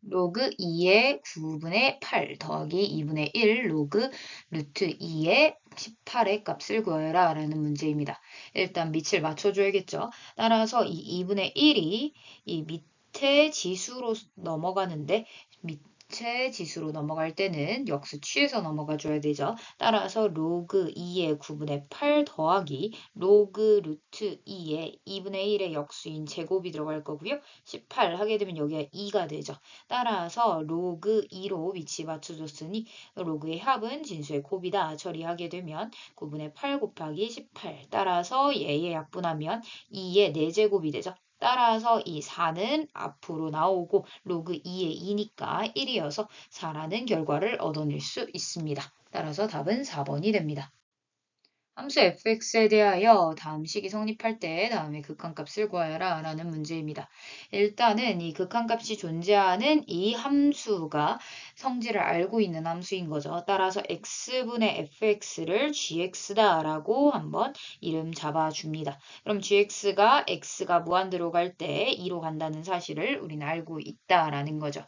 로그 2의 9분의 8 더하기 2분의 1 로그 루트 2의 18의 값을 구하여라 라는 문제입니다. 일단 밑을 맞춰줘야겠죠. 따라서 이 2분의 1이 이 밑에 지수로 넘어가는데 밑에 지수로 넘어갈 때는 역수 취해서 넘어가 줘야 되죠. 따라서 로그 2의 9분의 8 더하기 로그 루트 2의 2분의 1의 역수인 제곱이 들어갈 거고요. 18 하게 되면 여기가 2가 되죠. 따라서 로그 2로 위치 맞춰줬으니 로그의 합은 진수의 곱이다. 처리하게 되면 9분의 8 곱하기 18 따라서 얘의 약분하면 2의 4제곱이 되죠. 따라서 이 4는 앞으로 나오고 로그 2의 2니까 1이어서 4라는 결과를 얻어낼 수 있습니다. 따라서 답은 4번이 됩니다. 함수 fx에 대하여 다음 식이 성립할 때 다음에 극한값을 구하여라 라는 문제입니다. 일단은 이 극한값이 존재하는 이 함수가 성질을 알고 있는 함수인 거죠. 따라서 x분의 fx를 gx다 라고 한번 이름 잡아줍니다. 그럼 gx가 x가 무한대로 갈 때 2로 간다는 사실을 우리는 알고 있다라는 거죠.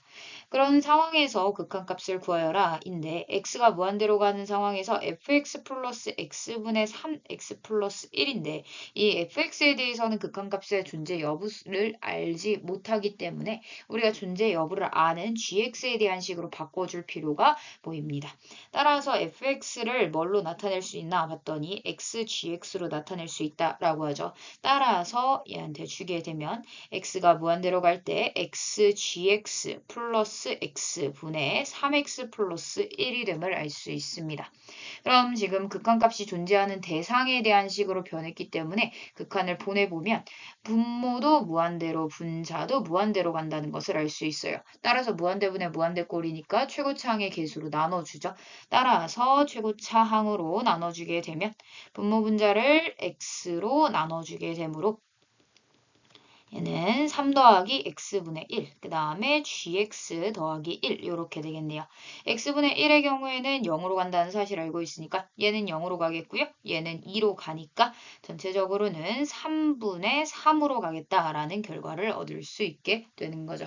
그런 상황에서 극한값을 구하여라 인데 x가 무한대로 가는 상황에서 fx 플러스 x분의 3x 플러스 1인데 이 fx에 대해서는 극한값의 존재 여부를 알지 못하기 때문에 우리가 존재 여부를 아는 gx에 대한 식으로 바꿔줄 필요가 보입니다. 따라서 fx를 뭘로 나타낼 수 있나 봤더니 xgx로 나타낼 수 있다라고 하죠. 따라서 얘한테 주게 되면 x가 무한대로 갈 때 xgx 플러스 x분의 3x 플러스 1이 됨을 알 수 있습니다. 그럼 지금 극한값이 존재하는 대상에 대한 식으로 변했기 때문에 극한을 보내보면 분모도 무한대로 분자도 무한대로 간다는 것을 알 수 있어요. 따라서 무한대분의 무한대꼴이니까 최고차항의 개수로 나눠주죠. 따라서 최고차항으로 나눠주게 되면 분모 분자를 x로 나눠주게 되므로 얘는 3 더하기 x분의 1, 그 다음에 gx 더하기 1 이렇게 되겠네요. x분의 1의 경우에는 0으로 간다는 사실을 알고 있으니까 얘는 0으로 가겠고요. 얘는 2로 가니까 전체적으로는 3분의 3으로 가겠다라는 결과를 얻을 수 있게 되는 거죠.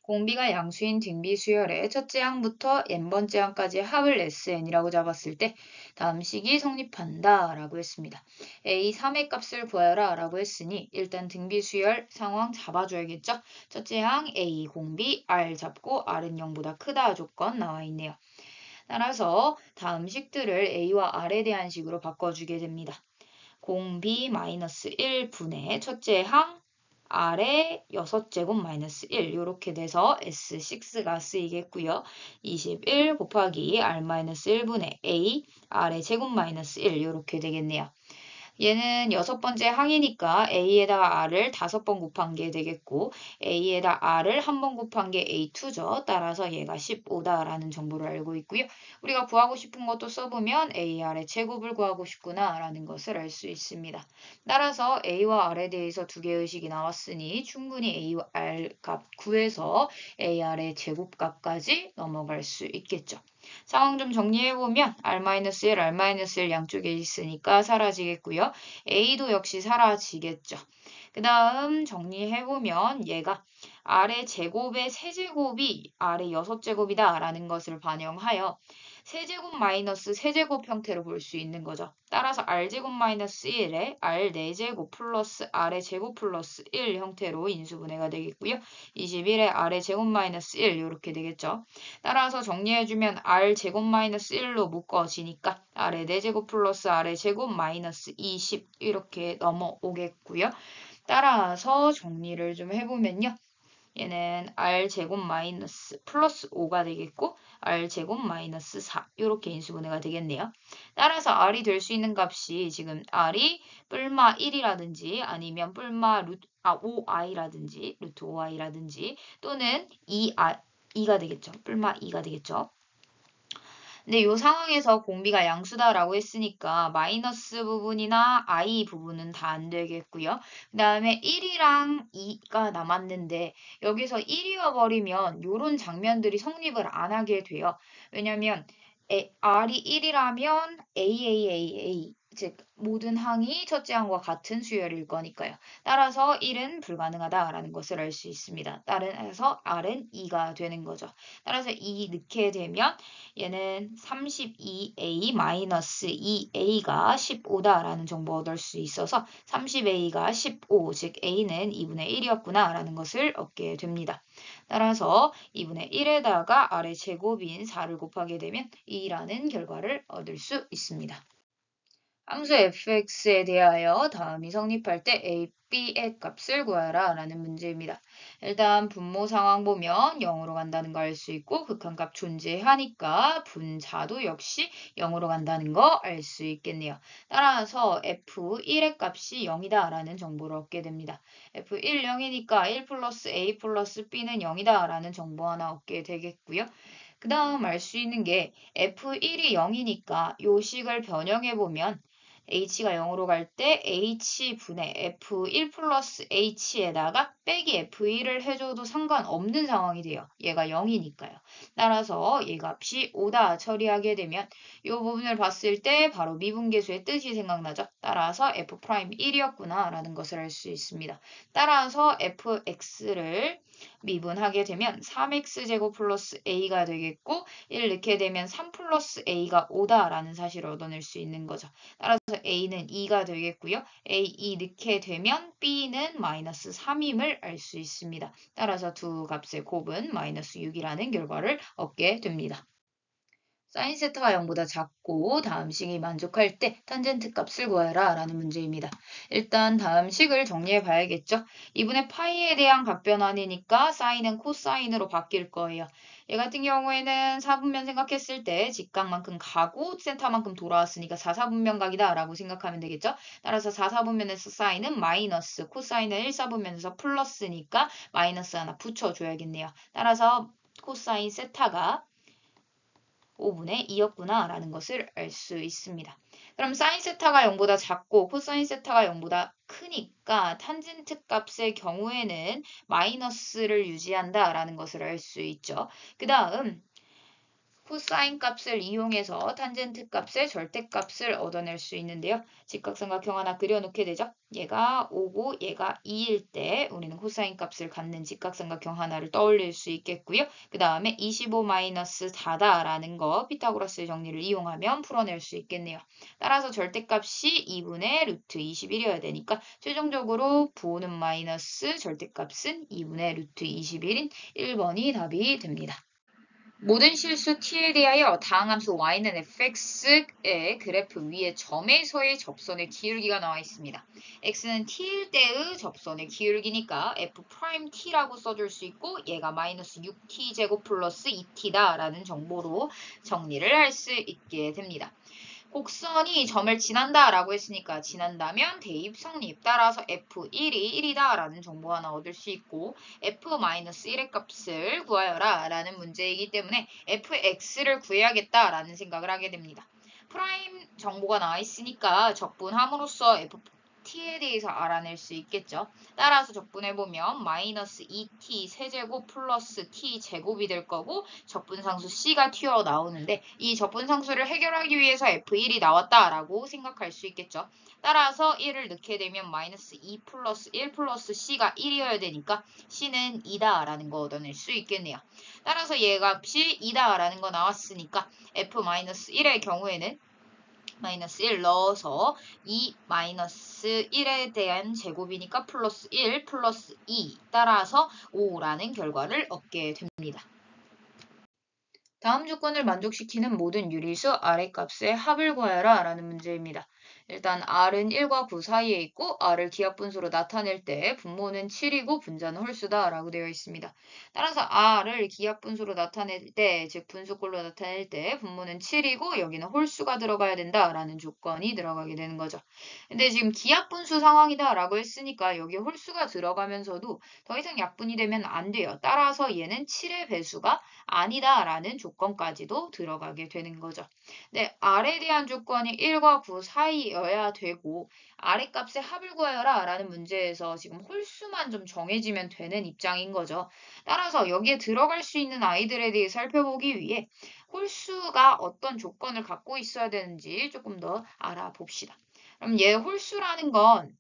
공비가 양수인 등비 수열의 첫째 항부터 n번째 항까지의 합을 SN이라고 잡았을 때 다음 식이 성립한다 라고 했습니다. A 3의 값을 구하여라 라고 했으니 일단 등비 수열 상황 잡아줘야겠죠. 첫째 항 A 공비 R 잡고 R은 0보다 크다 조건 나와 있네요. 따라서 다음 식들을 A와 R에 대한 식으로 바꿔주게 됩니다. 공비 마이너스 1분의 첫째 항 R의 6제곱 마이너스 1 이렇게 돼서 S6가 쓰이겠고요. 21 곱하기 R 마이너스 1분의 A R의 제곱 마이너스 1 이렇게 되겠네요. 얘는 6번째 항이니까 A에다가 R을 5번 곱한 게 되겠고 A에다 R을 1번 곱한 게 A2죠. 따라서 얘가 15다라는 정보를 알고 있고요. 우리가 구하고 싶은 것도 써보면 AR의 제곱을 구하고 싶구나 라는 것을 알 수 있습니다. 따라서 A와 R에 대해서 두 개의 식이 나왔으니 충분히 A와 R 값 구해서 AR의 제곱값까지 넘어갈 수 있겠죠. 상황 좀 정리해보면 R-1, R-1 양쪽에 있으니까 사라지겠고요. A도 역시 사라지겠죠. 그 다음 정리해보면 얘가 R의 제곱의 세제곱이 R의 6제곱이다 라는 것을 반영하여 세제곱 마이너스 세제곱 형태로 볼 수 있는 거죠. 따라서 R제곱 마이너스 1에 R 4제곱 플러스 R의 제곱 플러스 1 형태로 인수분해가 되겠고요. 21에 R의 제곱 마이너스 1 이렇게 되겠죠. 따라서 정리해주면 R 제곱 마이너스 1로 묶어지니까 R의 4제곱 플러스 R의 제곱 마이너스 20 이렇게 넘어오겠고요. 따라서 정리를 좀 해보면요. 얘는 R제곱 마이너스 플러스 5가 되겠고 R제곱 마이너스 4 이렇게 인수분해가 되겠네요. 따라서 R이 될 수 있는 값이 지금 R이 뿔마 1이라든지 아니면 뿔마 5i라든지 루트 5i라든지 또는 2가 되겠죠. 뿔마 2가 되겠죠. 근데 이 상황에서 공비가 양수다라고 했으니까 마이너스 부분이나 i 부분은 다 안 되겠고요. 그 다음에 1이랑 2가 남았는데 여기서 1이어 버리면 이런 장면들이 성립을 안 하게 돼요. 왜냐면 R이 1이라면 AAAA 즉 모든 항이 첫째 항과 같은 수열일 거니까요. 따라서 1은 불가능하다라는 것을 알 수 있습니다. 따라서 R은 2가 되는 거죠. 따라서 2 넣게 되면 얘는 32A-2A가 15다라는 정보 얻을 수 있어서 30A가 15, 즉 A는 2분의 1이었구나라는 것을 얻게 됩니다. 따라서 2분의 1에다가 R의 제곱인 4를 곱하게 되면 2라는 결과를 얻을 수 있습니다. 함수 fx에 대하여 다음이 성립할 때 a, b의 값을 구하라 라는 문제입니다. 일단 분모 상황 보면 0으로 간다는 거 알 수 있고 극한값 존재하니까 분자도 역시 0으로 간다는 거 알 수 있겠네요. 따라서 f1의 값이 0이다 라는 정보를 얻게 됩니다. f1 0이니까 1 플러스 a 플러스 b는 0이다 라는 정보 하나 얻게 되겠고요. 그 다음 알 수 있는 게 f1이 0이니까 요 식을 변형해 보면 h가 0으로 갈 때 h분의 f1 플러스 h에다가 빼기 f1을 해줘도 상관없는 상황이 돼요. 얘가 0이니까요. 따라서 얘 값이 5다 처리하게 되면 이 부분을 봤을 때 바로 미분계수의 뜻이 생각나죠. 따라서 f'1이었구나 라는 것을 알 수 있습니다. 따라서 fx를 미분하게 되면 3x제곱 플러스 a가 되겠고 1 넣게 되면 3 플러스 a가 5다라는 사실을 얻어낼 수 있는 거죠. 따라서 a는 2가 되겠고요. a2 넣게 되면 b는 마이너스 3임을 알 수 있습니다. 따라서 두 값의 곱은 마이너스 6이라는 결과를 얻게 됩니다. 사인 세타가 0보다 작고 다음 식이 만족할 때 탄젠트 값을 구하라 라는 문제입니다. 일단 다음 식을 정리해 봐야겠죠. 2분의 파이에 대한 각변환이니까 사인은 코사인으로 바뀔 거예요. 얘 같은 경우에는 4분면 생각했을 때 직각만큼 가고 센터만큼 돌아왔으니까 4사분면각이다 라고 생각하면 되겠죠. 따라서 4사분면에서 사인은 마이너스, 코사인은 1사분면에서 플러스니까 마이너스 하나 붙여줘야겠네요. 따라서 코사인 세타가 5분의 2였구나 라는 것을 알 수 있습니다. 그럼 사인 세타가 0보다 작고 코사인 세타가 0보다 크니까 탄젠트 값의 경우에는 마이너스를 유지한다 라는 것을 알 수 있죠. 그 다음 코사인 값을 이용해서 탄젠트 값의 절대값을 얻어낼 수 있는데요. 직각삼각형 하나 그려놓게 되죠. 얘가 5고 얘가 2일 때 우리는 코사인 값을 갖는 직각삼각형 하나를 떠올릴 수 있겠고요. 그 다음에 25-4다라는 거 피타고라스의 정리를 이용하면 풀어낼 수 있겠네요. 따라서 절대값이 2분의 루트 21이어야 되니까 최종적으로 부호는 마이너스 절대값은 2분의 루트 21인 1번이 답이 됩니다. 모든 실수 t에 대하여 다항함수 y는 fx의 그래프 위에 점에서의 접선의 기울기가 나와 있습니다. x는 t일 때의 접선의 기울기니까 f't라고 써줄 수 있고 얘가 마이너스 6t제곱 플러스 2t다 라는 정보로 정리를 할 수 있게 됩니다. 곡선이 점을 지난다 라고 했으니까 지난다면 대입 성립 따라서 f1이 1이다 라는 정보 하나 얻을 수 있고 f-1의 값을 구하여라 라는 문제이기 때문에 fx를 구해야겠다 라는 생각을 하게 됩니다. 프라임 정보가 나와 있으니까 적분함으로써 t에 대해서 알아낼 수 있겠죠. 따라서 적분해보면 마이너스 2t 세제곱 플러스 t 제곱이 될 거고 적분상수 c가 튀어나오는데 이 적분상수를 해결하기 위해서 f1이 나왔다라고 생각할 수 있겠죠. 따라서 1을 넣게 되면 마이너스 2 플러스 1 플러스 c가 1이어야 되니까 c는 2다라는 거 얻어낼 수 있겠네요. 따라서 얘 값이 2다라는 거 나왔으니까 f-1의 경우에는 마이너스 1 넣어서 2 마이너스 1에 대한 제곱이니까 플러스 1 플러스 2 따라서 5라는 결과를 얻게 됩니다. 다음 조건을 만족시키는 모든 유리수 R의 값의 합을 구하여라 라는 문제입니다. 일단 R은 1과 9 사이에 있고 R을 기하분수로 나타낼 때 분모는 7이고 분자는 홀수다 라고 되어 있습니다. 따라서 R을 기하분수로 나타낼 때, 즉 분수꼴로 나타낼 때 분모는 7이고 여기는 홀수가 들어가야 된다라는 조건이 들어가게 되는 거죠. 근데 지금 기하분수 상황이다 라고 했으니까 여기 홀수가 들어가면서도 더 이상 약분이 되면 안 돼요. 따라서 얘는 7의 배수가 아니다라는 조건까지도 들어가게 되는 거죠. 네, R에 대한 조건이 1과 9 사이에 홀수여야 되고 아랫값의 합을 구하여라 라는 문제에서 지금 홀수만 좀 정해지면 되는 입장인 거죠. 따라서 여기에 들어갈 수 있는 아이들에 대해 살펴보기 위해 홀수가 어떤 조건을 갖고 있어야 되는지 조금 더 알아봅시다. 그럼 얘 홀수라는 건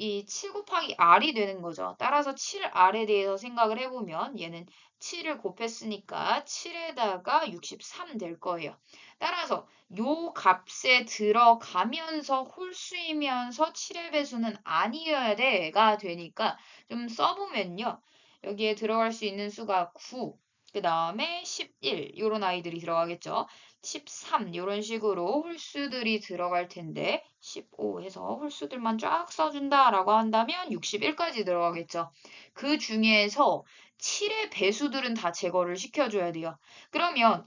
이 7 곱하기 r이 되는 거죠. 따라서 7r에 대해서 생각을 해보면 얘는 7을 곱했으니까 7에다가 63 될 거예요. 따라서 요 값에 들어가면서 홀수이면서 7의 배수는 아니어야 돼가 되니까 좀 써보면요. 여기에 들어갈 수 있는 수가 9, 그 다음에 11 이런 아이들이 들어가겠죠. 13 이런 식으로 홀수들이 들어갈 텐데 15 해서 홀수들만 쫙 써준다라고 한다면 61까지 들어가겠죠. 그 중에서 7의 배수들은 다 제거를 시켜줘야 돼요. 그러면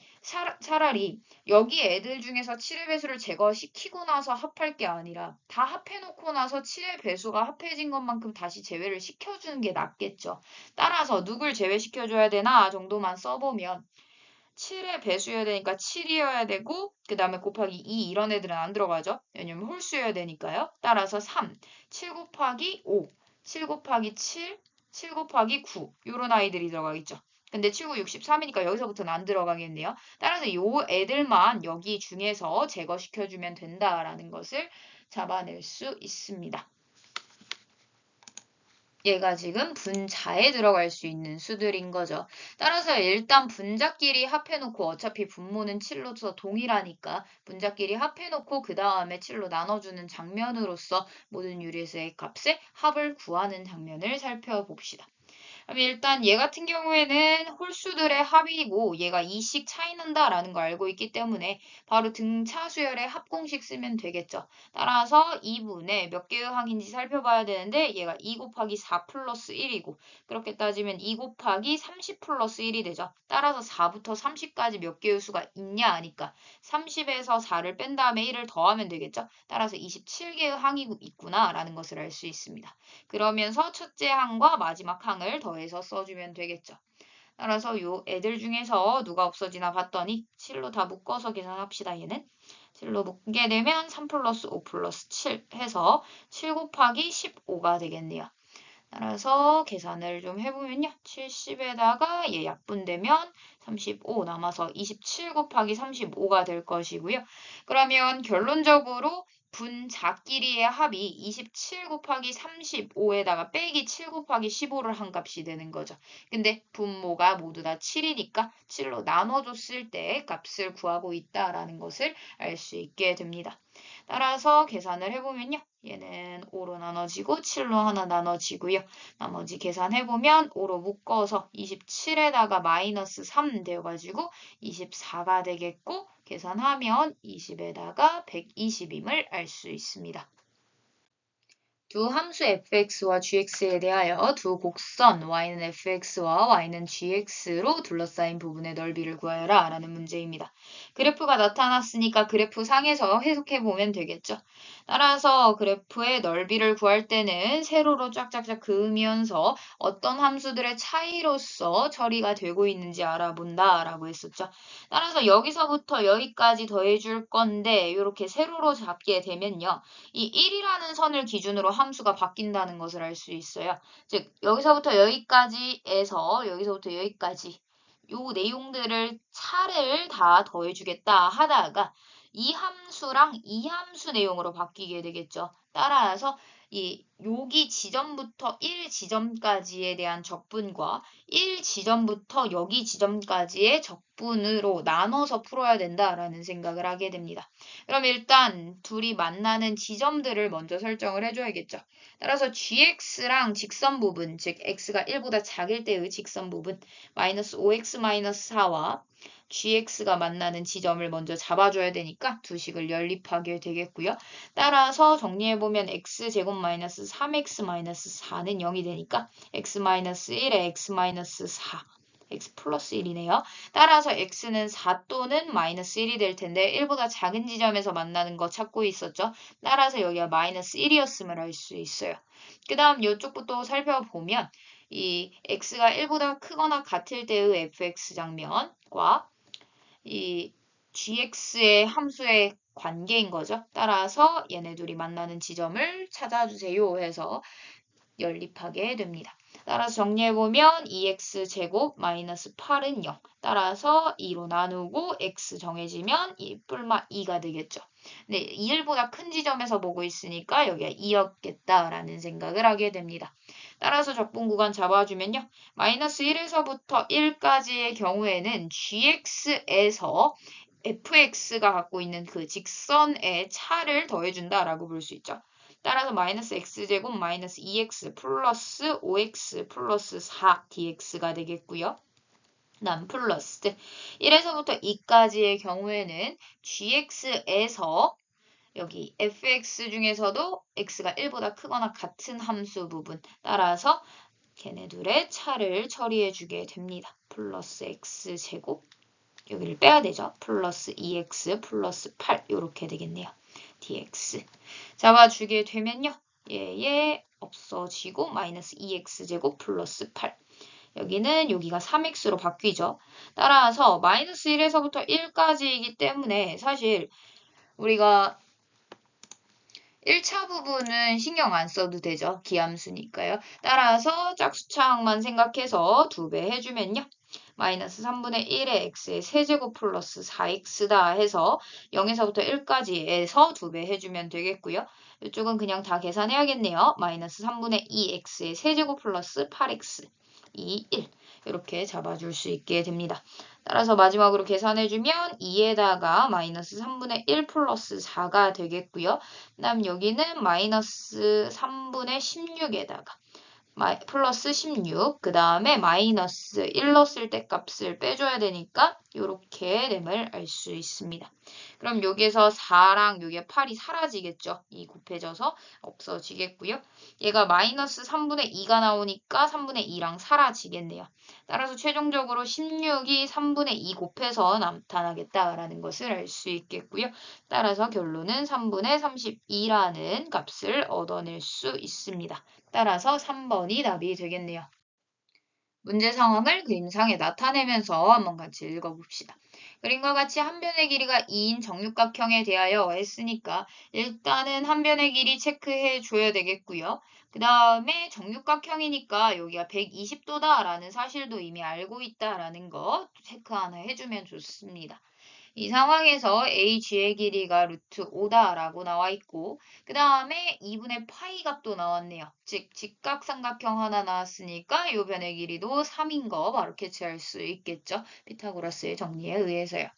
차라리 여기 애들 중에서 7의 배수를 제거시키고 나서 합할 게 아니라 다 합해놓고 나서 7의 배수가 합해진 것만큼 다시 제외를 시켜주는 게 낫겠죠. 따라서 누굴 제외시켜줘야 되나 정도만 써보면 7의 배수여야 되니까 7이어야 되고 그 다음에 곱하기 2 이런 애들은 안 들어가죠. 왜냐면 홀수여야 되니까요. 따라서 3, 7 곱하기 5, 7 곱하기 7, 7 곱하기 9 이런 아이들이 들어가겠죠. 근데 7, 9, 63이니까 여기서부터는 안 들어가겠네요. 따라서 요 애들만 여기 중에서 제거시켜주면 된다라는 것을 잡아낼 수 있습니다. 얘가 지금 분자에 들어갈 수 있는 수들인 거죠. 따라서 일단 분자끼리 합해놓고 어차피 분모는 7로서 동일하니까 분자끼리 합해놓고 그 다음에 7로 나눠주는 장면으로서 모든 유리수의 값의 합을 구하는 장면을 살펴봅시다. 그럼 일단 얘 같은 경우에는 홀수들의 합이고 얘가 2씩 차이 난다라는 걸 알고 있기 때문에 바로 등차수열의 합공식 쓰면 되겠죠. 따라서 2분의 몇 개의 항인지 살펴봐야 되는데 얘가 2 곱하기 4 플러스 1이고 그렇게 따지면 2 곱하기 30 플러스 1이 되죠. 따라서 4부터 30까지 몇 개의 수가 있냐 하니까 30에서 4를 뺀 다음에 1을 더하면 되겠죠. 따라서 27개의 항이 있구나 라는 것을 알 수 있습니다. 그러면서 첫째 항과 마지막 항을 더해서 써주면 되겠죠. 따라서 요 애들 중에서 누가 없어지나 봤더니 7로 다 묶어서 계산합시다. 얘는 7로 묶게 되면 3 플러스 5 플러스 7 해서 7 곱하기 15가 되겠네요. 따라서 계산을 좀 해보면요. 70에다가 얘 약분되면 35 남아서 27 곱하기 35가 될 것이고요. 그러면 결론적으로 분자끼리의 합이 27 곱하기 35에다가 빼기 7 곱하기 15를 한 값이 되는 거죠. 근데 분모가 모두 다 7이니까 7로 나눠줬을 때 값을 구하고 있다라는 것을 알 수 있게 됩니다. 따라서 계산을 해보면요. 얘는 5로 나눠지고 7로 하나 나눠지고요. 나머지 계산해보면 5로 묶어서 27에다가 마이너스 3 되어가지고 24가 되겠고 계산하면 20에다가 120임을 알 수 있습니다. 두 함수 fx와 gx에 대하여 두 곡선 y는 fx와 y는 gx로 둘러싸인 부분의 넓이를 구하여라 라는 문제입니다. 그래프가 나타났으니까 그래프 상에서 해석해보면 되겠죠. 따라서 그래프의 넓이를 구할 때는 세로로 쫙쫙쫙 그으면서 어떤 함수들의 차이로서 처리가 되고 있는지 알아본다 라고 했었죠. 따라서 여기서부터 여기까지 더해줄 건데 이렇게 세로로 잡게 되면요. 이 1이라는 선을 기준으로 함수가 바뀐다는 것을 알 수 있어요. 즉 여기서부터 여기까지에서 여기서부터 여기까지 요 내용들을 차를 다 더해주겠다 하다가 이 함수랑 이 함수 내용으로 바뀌게 되겠죠. 따라서 이 여기 지점부터 1지점까지에 대한 적분과 1지점부터 여기 지점까지의 적분으로 나눠서 풀어야 된다라는 생각을 하게 됩니다. 그럼 일단 둘이 만나는 지점들을 먼저 설정을 해줘야겠죠. 따라서 gx랑 직선 부분, 즉 x가 1보다 작을 때의 직선 부분 마이너스 5x 마이너스 4와 gx가 만나는 지점을 먼저 잡아줘야 되니까 두 식을 연립하게 되겠고요. 따라서 정리해보면 x제곱 마이너스 3x 마이너스 4는 0이 되니까 x 마이너스 1에 x 마이너스 4 x 플러스 1이네요. 따라서 x는 4 또는 마이너스 1이 될 텐데 1보다 작은 지점에서 만나는 거 찾고 있었죠. 따라서 여기가 마이너스 1이었음을 알 수 있어요. 그 다음 이쪽부터 살펴보면 이 x가 1보다 크거나 같을 때의 fx 장면과 이 gx의 함수의 관계인 거죠. 따라서 얘네 둘이 만나는 지점을 찾아주세요 해서 연립하게 됩니다. 따라서 정리해보면 2x제곱 마이너스 8은 0. 따라서 2로 나누고 x 정해지면 2 뿔마 2가 되겠죠. 네, 2일보다 큰 지점에서 보고 있으니까 여기가 2였겠다라는 생각을 하게 됩니다. 따라서 적분 구간 잡아주면요. 마이너스 1에서부터 1까지의 경우에는 gx에서 fx가 갖고 있는 그 직선의 차를 더해준다라고 볼 수 있죠. 따라서 마이너스 x제곱 마이너스 2x 플러스 5x 플러스 4 dx가 되겠고요. 난 플러스 1에서부터 2까지의 경우에는 gx에서 여기 fx 중에서도 x가 1보다 크거나 같은 함수 부분 따라서 걔네 둘의 차를 처리해 주게 됩니다. 플러스 x제곱 여기를 빼야 되죠. 플러스 2x 플러스 8 이렇게 되겠네요. dx 잡아주게 되면요. 얘 없어지고 마이너스 2x제곱 플러스 8 여기가 3x로 바뀌죠. 따라서 마이너스 1에서부터 1까지이기 때문에 사실 우리가 1차 부분은 신경 안 써도 되죠. 기함수니까요. 따라서 짝수차항만 생각해서 2배 해주면요. 마이너스 3분의 1의 x의 세제곱 플러스 4x다 해서 0에서부터 1까지에서 2배 해주면 되겠고요. 이쪽은 그냥 다 계산해야겠네요. 마이너스 3분의 2x의 세제곱 플러스 8x 2, 1 이렇게 잡아줄 수 있게 됩니다. 따라서 마지막으로 계산해주면 2에다가 마이너스 3분의 1 플러스 4가 되겠고요. 그 다음 여기는 마이너스 3분의 16에다가 플러스 16, 그 다음에 마이너스 1 넣었을 때 값을 빼줘야 되니까 이렇게 됨을 알 수 있습니다. 그럼 여기에서 4랑 여기에 8이 사라지겠죠. 이 곱해져서 없어지겠고요. 얘가 마이너스 3분의 2가 나오니까 3분의 2랑 사라지겠네요. 따라서 최종적으로 16이 3분의 2 곱해서 나타나겠다라는 것을 알 수 있겠고요. 따라서 결론은 3분의 32라는 값을 얻어낼 수 있습니다. 따라서 3번이 답이 되겠네요. 문제 상황을 그림상에 나타내면서 한번 같이 읽어봅시다. 그림과 같이 한 변의 길이가 2인 정육각형에 대하여 했으니까 일단은 한 변의 길이 체크해 줘야 되겠고요. 그 다음에 정육각형이니까 여기가 120도다라는 사실도 이미 알고 있다라는 거 체크 하나 해주면 좋습니다. 이 상황에서 AG의 길이가 루트 5다라고 나와 있고 그 다음에 2분의 파이 값도 나왔네요. 즉 직각삼각형 하나 나왔으니까 이 변의 길이도 3인 거 바로 캐치할 수 있겠죠. 피타고라스의 정리에 의해서요.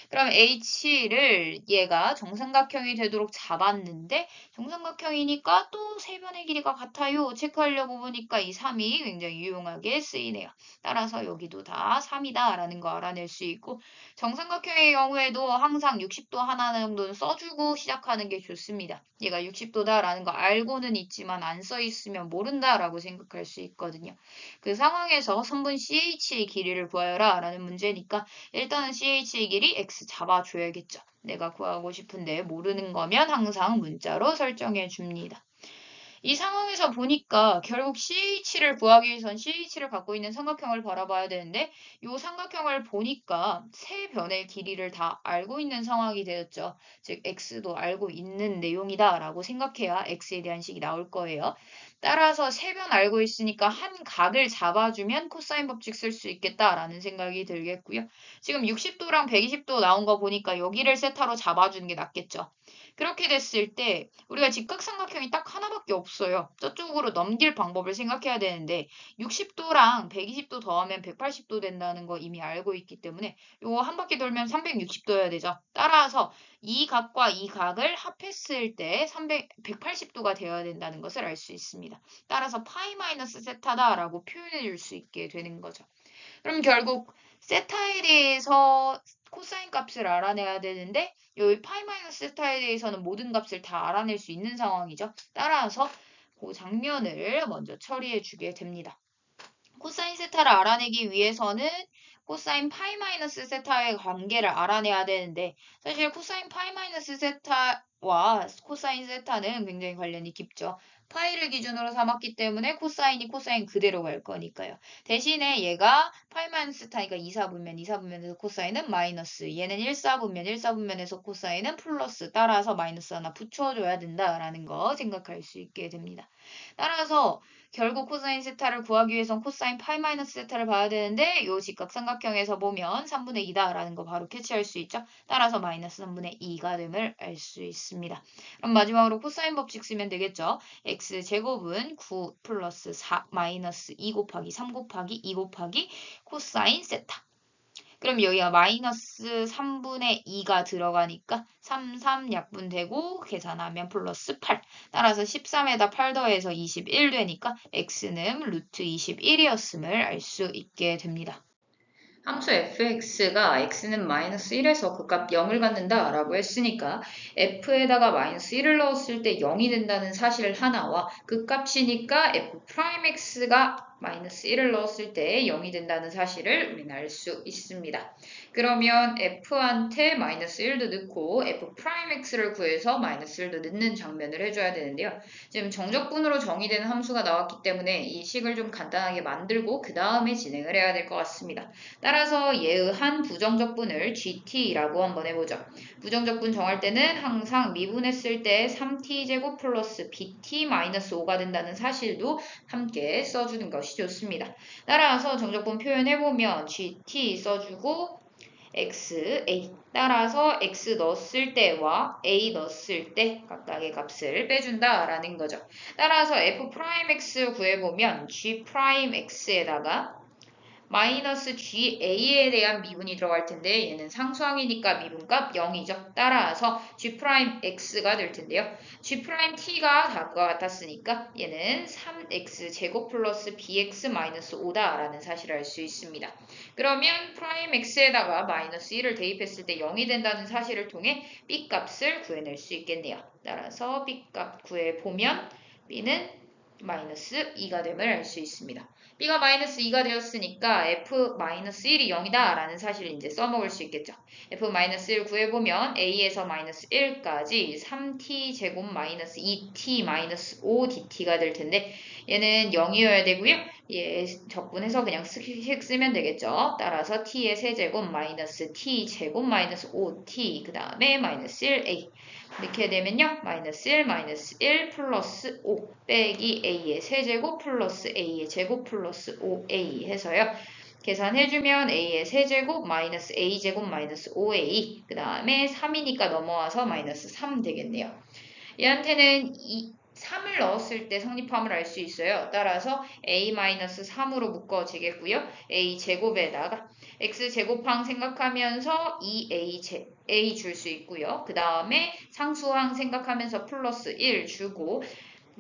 그럼 H를 얘가 정삼각형이 되도록 잡았는데 정삼각형이니까 또 세 변의 길이가 같아요. 체크하려고 보니까 이 3이 굉장히 유용하게 쓰이네요. 따라서 여기도 다 3이다라는 거 알아낼 수 있고 정삼각형의 경우에도 항상 60도 하나 정도는 써주고 시작하는 게 좋습니다. 얘가 60도다라는 거 알고는 있지만 안 써있으면 모른다라고 생각할 수 있거든요. 그 상황에서 선분 CH의 길이를 구하여라 라는 문제니까 일단은 CH의 길이 X 잡아줘야겠죠. 내가 구하고 싶은데 모르는 거면 항상 문자로 설정해 줍니다. 이 상황에서 보니까 결국 CH를 구하기 위해선 CH를 갖고 있는 삼각형을 바라봐야 되는데 이 삼각형을 보니까 세 변의 길이를 다 알고 있는 상황이 되었죠. 즉 X도 알고 있는 내용이다 라고 생각해야 X에 대한 식이 나올 거예요. 따라서 세 변 알고 있으니까 한 각을 잡아주면 코사인 법칙 쓸 수 있겠다라는 생각이 들겠고요. 지금 60도랑 120도 나온 거 보니까 여기를 세타로 잡아주는 게 낫겠죠. 그렇게 됐을 때 우리가 직각삼각형이 딱 하나밖에 없어요. 저쪽으로 넘길 방법을 생각해야 되는데 60도랑 120도 더하면 180도 된다는 거 이미 알고 있기 때문에 요거 한 바퀴 돌면 360도여야 되죠. 따라서 이 각과 이 각을 합했을 때 180도가 되어야 된다는 것을 알 수 있습니다. 따라서 파이 마이너스 세타다라고 표현해 줄 수 있게 되는 거죠. 그럼 결국 세타에 대해서 코사인 값을 알아내야 되는데 여기 파이 마이너스 세타에 대해서는 모든 값을 다 알아낼 수 있는 상황이죠. 따라서 그 장면을 먼저 처리해 주게 됩니다. 코사인 세타를 알아내기 위해서는 코사인 파이 마이너스 세타의 관계를 알아내야 되는데 사실 코사인 파이 마이너스 세타 와 코사인 세타는 굉장히 관련이 깊죠. 파이를 기준으로 삼았기 때문에 코사인이 코사인 그대로 갈 거니까요. 대신에 얘가 파이 마이너스 세타니까 2사분면 2사분면에서 코사인은 마이너스, 얘는 1사분면 1사분면에서 코사인은 플러스, 따라서 마이너스 하나 붙여줘야 된다라는 거 생각할 수 있게 됩니다. 따라서 결국 코사인 세타를 구하기 위해선 코사인 파이 마이너스 세타를 봐야 되는데 요 직각삼각형에서 보면 3분의 2다라는 거 바로 캐치할 수 있죠. 따라서 마이너스 3분의 2가 됨을 알 수 있습니다. 그럼 마지막으로 코사인 법칙 쓰면 되겠죠. x제곱은 9 플러스 4 마이너스 2 곱하기 3 곱하기 2 곱하기 코사인 세타. 그럼 여기가 마이너스 3분의 2가 들어가니까 3 약분되고 계산하면 플러스 8. 따라서 13에다 8 더해서 21 되니까 x는 루트 21이었음을 알 수 있게 됩니다. 함수 fx가 x는 마이너스 1에서 그 값 0을 갖는다 라고 했으니까 f에다가 마이너스 1을 넣었을 때 0이 된다는 사실 하나와 그 값이니까 f 프라임 x가 마이너스 1을 넣었을 때 0이 된다는 사실을 우리는 알 수 있습니다. 그러면 f한테 마이너스 1도 넣고 f 프라임 x를 구해서 마이너스 1도 넣는 장면을 해줘야 되는데요. 지금 정적분으로 정의되는 함수가 나왔기 때문에 이 식을 좀 간단하게 만들고 그 다음에 진행을 해야 될 것 같습니다. 따라서 얘의 한 부정적분을 GT라고 한번 해보죠. 부정적분 정할 때는 항상 미분했을 때 3t제곱 플러스 BT-5가 된다는 사실도 함께 써주는 것이 좋습니다. 따라서 정적분 표현해보면 GT 써주고 x, a. 따라서 x 넣었을 때와 a 넣었을 때 각각의 값을 빼준다라는 거죠. 따라서 f 프라임 x 구해보면 g 프라임 x에다가 마이너스 GA에 대한 미분이 들어갈 텐데 얘는 상수항이니까 미분값 0이죠. 따라서 G'X가 될 텐데요. G'T가 다음과 같았으니까 얘는 3X 제곱 플러스 BX 마이너스 5다라는 사실을 알 수 있습니다. 그러면 프라임 X에다가 마이너스 1을 대입했을 때 0이 된다는 사실을 통해 B값을 구해낼 수 있겠네요. 따라서 B값 구해보면 B는 마이너스 2가 됨을 알 수 있습니다. B가 마이너스 2가 되었으니까 F 마이너스 1이 0이다 라는 사실을 이제 써먹을 수 있겠죠. F 마이너스 1 구해보면 A에서 마이너스 1까지 3t 제곱 마이너스 2t 마이너스 5dt가 될 텐데 얘는 0이어야 되고요. 얘 적분해서 그냥 씩 쓰면 되겠죠. 따라서 t의 세제곱 마이너스 t 제곱 마이너스 5t 그 다음에 마이너스 1a 이렇게 되면요. 마이너스 1, 마이너스 1 플러스 5 빼기 a의 세제곱 플러스 a의 제곱 플러스 5a 해서요. 계산해주면 a의 세제곱 마이너스 a제곱 마이너스 5a 그 다음에 3이니까 넘어와서 마이너스 3 되겠네요. 얘한테는 3을 넣었을 때 성립함을 알 수 있어요. 따라서 a-3으로 묶어지겠고요. a제곱에다가 x제곱항 생각하면서 2a 줄 수 있고요. 그 다음에 상수항 생각하면서 플러스 1 주고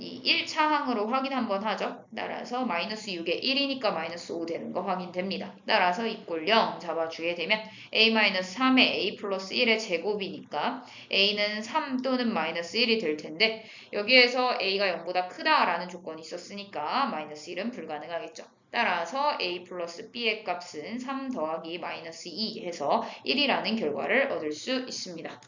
이 1차 항으로 확인 한번 하죠. 따라서 마이너스 6에 1이니까 마이너스 5 되는 거 확인됩니다. 따라서 이꼴 0 잡아주게 되면 a-3에 a 플러스 1의 제곱이니까 a는 3 또는 마이너스 1이 될 텐데 여기에서 a가 0보다 크다라는 조건이 있었으니까 마이너스 1은 불가능하겠죠. 따라서 a 플러스 b의 값은 3 더하기 마이너스 2 해서 1이라는 결과를 얻을 수 있습니다.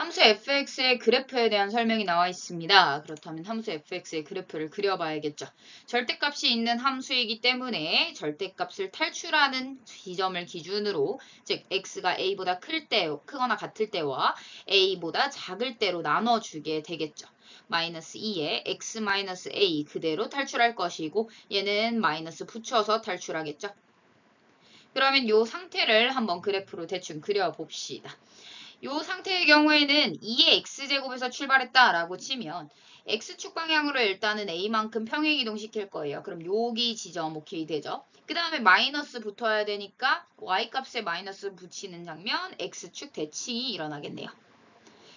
함수 fx의 그래프에 대한 설명이 나와 있습니다. 그렇다면 함수 fx의 그래프를 그려봐야겠죠. 절대값이 있는 함수이기 때문에 절대값을 탈출하는 지점을 기준으로 즉 x가 a보다 클 때, 크거나 같을 때와 a보다 작을 때로 나눠주게 되겠죠. 마이너스 2에 x 마이너스 a 그대로 탈출할 것이고 얘는 마이너스 붙여서 탈출하겠죠. 그러면 이 상태를 한번 그래프로 대충 그려봅시다. 이 상태의 경우에는 2의 x제곱에서 출발했다라고 치면 x축 방향으로 일단은 a만큼 평행 이동시킬 거예요. 그럼 여기 지점 오케이 되죠. 그 다음에 마이너스 붙어야 되니까 y값에 마이너스 붙이는 장면 x축 대칭이 일어나겠네요.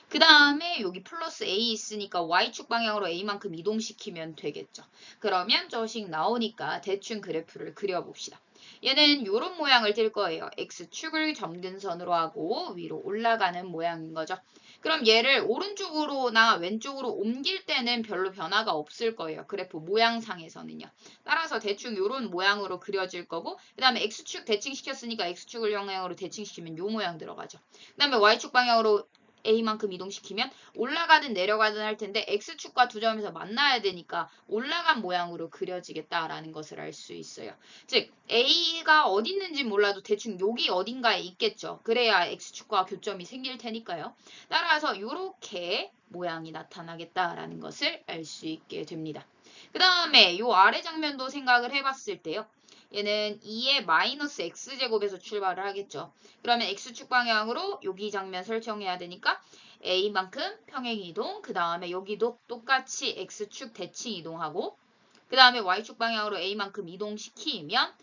그 다음에 여기 플러스 a 있으니까 y축 방향으로 a만큼 이동시키면 되겠죠. 그러면 저식 나오니까 대충 그래프를 그려봅시다. 얘는 이런 모양을 띌 거예요. x축을 점근선으로 하고 위로 올라가는 모양인 거죠. 그럼 얘를 오른쪽으로나 왼쪽으로 옮길 때는 별로 변화가 없을 거예요. 그래프 모양상에서는요. 따라서 대충 이런 모양으로 그려질 거고 그 다음에 x축 대칭시켰으니까 x축을 영향으로 대칭시키면 이 모양 들어가죠. 그 다음에 y축 방향으로 a만큼 이동시키면 올라가든 내려가든 할 텐데 x축과 두 점에서 만나야 되니까 올라간 모양으로 그려지겠다라는 것을 알 수 있어요. 즉 a가 어디 있는지 몰라도 대충 여기 어딘가에 있겠죠. 그래야 x축과 교점이 생길 테니까요. 따라서 이렇게 모양이 나타나겠다라는 것을 알 수 있게 됩니다. 그 다음에 요 아래 장면도 생각을 해봤을 때요. 얘는 2의 마이너스 x제곱에서 출발을 하겠죠. 그러면 x축 방향으로 여기 장면 설정해야 되니까 a만큼 평행이동, 그 다음에 여기도 똑같이 x축 대칭 이동하고 그 다음에 y축 방향으로 a만큼 이동시키면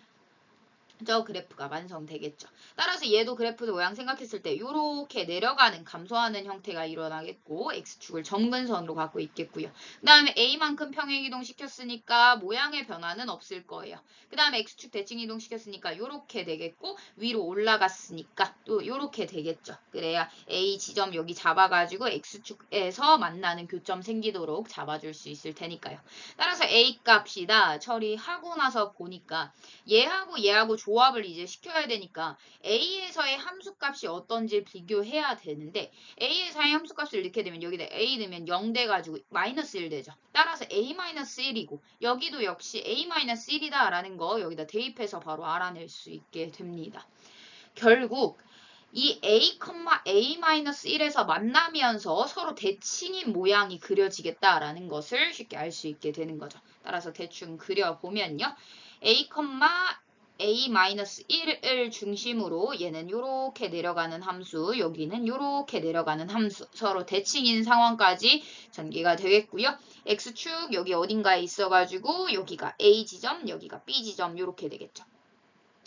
저 그래프가 완성되겠죠. 따라서 얘도 그래프 모양 생각했을 때 이렇게 내려가는 감소하는 형태가 일어나겠고 x축을 점근선으로 갖고 있겠고요. 그 다음에 a만큼 평행이동 시켰으니까 모양의 변화는 없을 거예요. 그 다음에 x축 대칭 이동 시켰으니까 이렇게 되겠고 위로 올라갔으니까 또 이렇게 되겠죠. 그래야 a 지점 여기 잡아가지고 x축에서 만나는 교점 생기도록 잡아줄 수 있을 테니까요. 따라서 a 값이다 처리하고 나서 보니까 얘하고 조합을 이제 시켜야 되니까 A에서의 함수값이 어떤지 비교해야 되는데 A에서의 함수값을 넣게 되면 여기다 A 넣으면 0 돼가지고 마이너스 1 되죠. 따라서 A-1이고 여기도 역시 A-1이다 라는 거 여기다 대입해서 바로 알아낼 수 있게 됩니다. 결국 이 A, A-1에서 만나면서 서로 대칭인 모양이 그려지겠다라는 것을 쉽게 알 수 있게 되는 거죠. 따라서 대충 그려보면요. A, A-1을 중심으로 얘는 이렇게 내려가는 함수, 여기는 이렇게 내려가는 함수, 서로 대칭인 상황까지 전개가 되겠고요. X축 여기 어딘가에 있어가지고 여기가 A 지점, 여기가 B 지점 이렇게 되겠죠.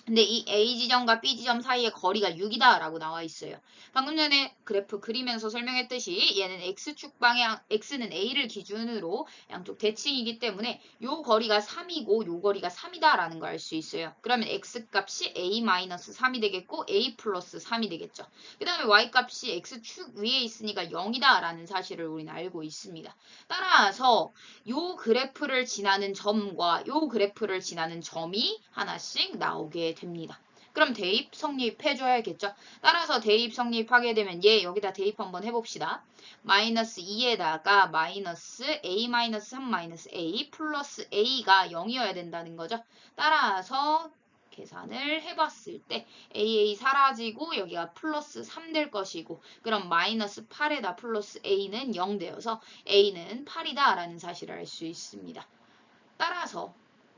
근데 이 A 지점과 B 지점 사이의 거리가 6이다 라고 나와 있어요. 방금 전에 그래프 그리면서 설명했듯이 얘는 X축 방향, X는 A를 기준으로 양쪽 대칭이기 때문에 요 거리가 3이고 요 거리가 3이다 라는 걸 알 수 있어요. 그러면 X 값이 A-3이 되겠고 A 플러스 3이 되겠죠. 그 다음에 Y 값이 X축 위에 있으니까 0이다 라는 사실을 우리는 알고 있습니다. 따라서 요 그래프를 지나는 점과 요 그래프를 지나는 점이 하나씩 나오게 됩니다. 그럼 대입 성립해줘야겠죠. 따라서 대입 성립하게 되면 얘 여기다 대입 한번 해봅시다. 마이너스 2에다가 마이너스 a 마이너스 3 마이너스 a 플러스 a가 0이어야 된다는 거죠. 따라서 계산을 해봤을 때 AA 사라지고 여기가 플러스 3 될 것이고 그럼 마이너스 8에다 플러스 A는 0 되어서 A는 8이다 라는 사실을 알 수 있습니다. 따라서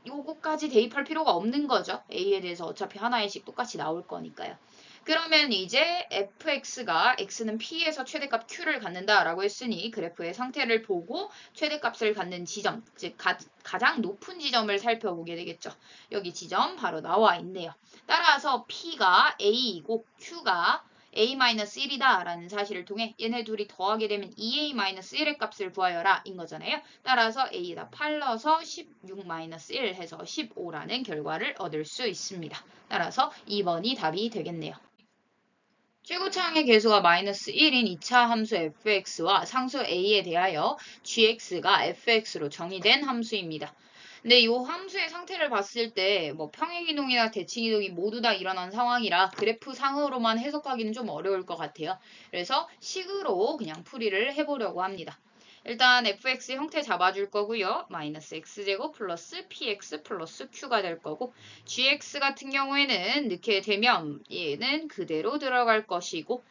요거까지 대입할 필요가 없는 거죠. A에 대해서 어차피 하나의씩 똑같이 나올 거니까요. 그러면 이제 fx가 x는 p에서 최대값 q를 갖는다라고 했으니 그래프의 상태를 보고 최대값을 갖는 지점, 즉 가장 높은 지점을 살펴보게 되겠죠. 여기 지점 바로 나와 있네요. 따라서 p가 a이고 q가 a-1이다 라는 사실을 통해 얘네 둘이 더하게 되면 2a-1의 값을 구하여라 인 거잖아요. 따라서 a에다 8 넣어서 16-1 해서 15라는 결과를 얻을 수 있습니다. 따라서 2번이 답이 되겠네요. 최고차항의 개수가 마이너스 1인 2차 함수 fx와 상수 a에 대하여 gx가 fx로 정의된 함수입니다. 근데 이 함수의 상태를 봤을 때 뭐 평행이동이나 대칭이동이 모두 다 일어난 상황이라 그래프 상으로만 해석하기는 좀 어려울 것 같아요. 그래서 식으로 그냥 풀이를 해보려고 합니다. 일단 fx 형태 잡아줄 거고요. 마이너스 x제곱 플러스 px 플러스 q가 될 거고 gx 같은 경우에는 넣게 되면 얘는 그대로 들어갈 것이고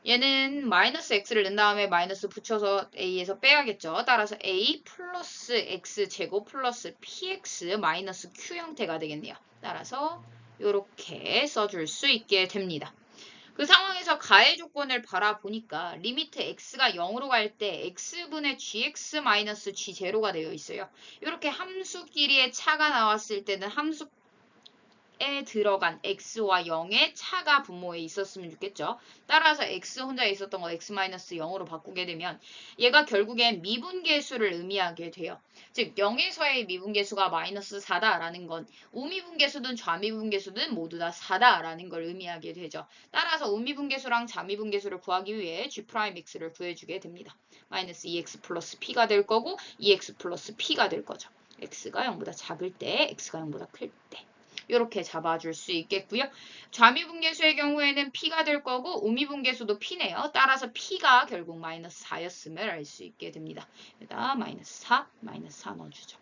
얘는 마이너스 x를 넣은 다음에 마이너스 붙여서 a에서 빼야겠죠. 따라서 a 플러스 x제곱 플러스 px 마이너스 q 형태가 되겠네요. 따라서 이렇게 써줄 수 있게 됩니다. 그 상황에서 가해 조건을 바라보니까 리미트 x가 0으로 갈 때 x분의 gx 마이너스 g0가 되어 있어요. 이렇게 함수 길이의 차가 나왔을 때는 함수에 들어간 x와 0의 차가 분모에 있었으면 좋겠죠. 따라서 x 혼자 있었던 거 x-0으로 바꾸게 되면 얘가 결국엔 미분계수를 의미하게 돼요. 즉 0에서의 미분계수가 마이너스 4다라는 건 우미분계수든 좌미분계수든 모두 다 4다라는 걸 의미하게 되죠. 따라서 우미분계수랑 좌미분계수를 구하기 위해 g'x를 구해주게 됩니다. 마이너스 2x 플러스 p가 될 거고 2x 플러스 p가 될 거죠. x가 0보다 작을 때, x가 0보다 클 때. 이렇게 잡아줄 수 있겠고요. 좌미분계수의 경우에는 P가 될 거고 우미분계수도 P네요. 따라서 P가 결국 마이너스 4였음을 알 수 있게 됩니다. 여기다 마이너스 4 넣어주죠.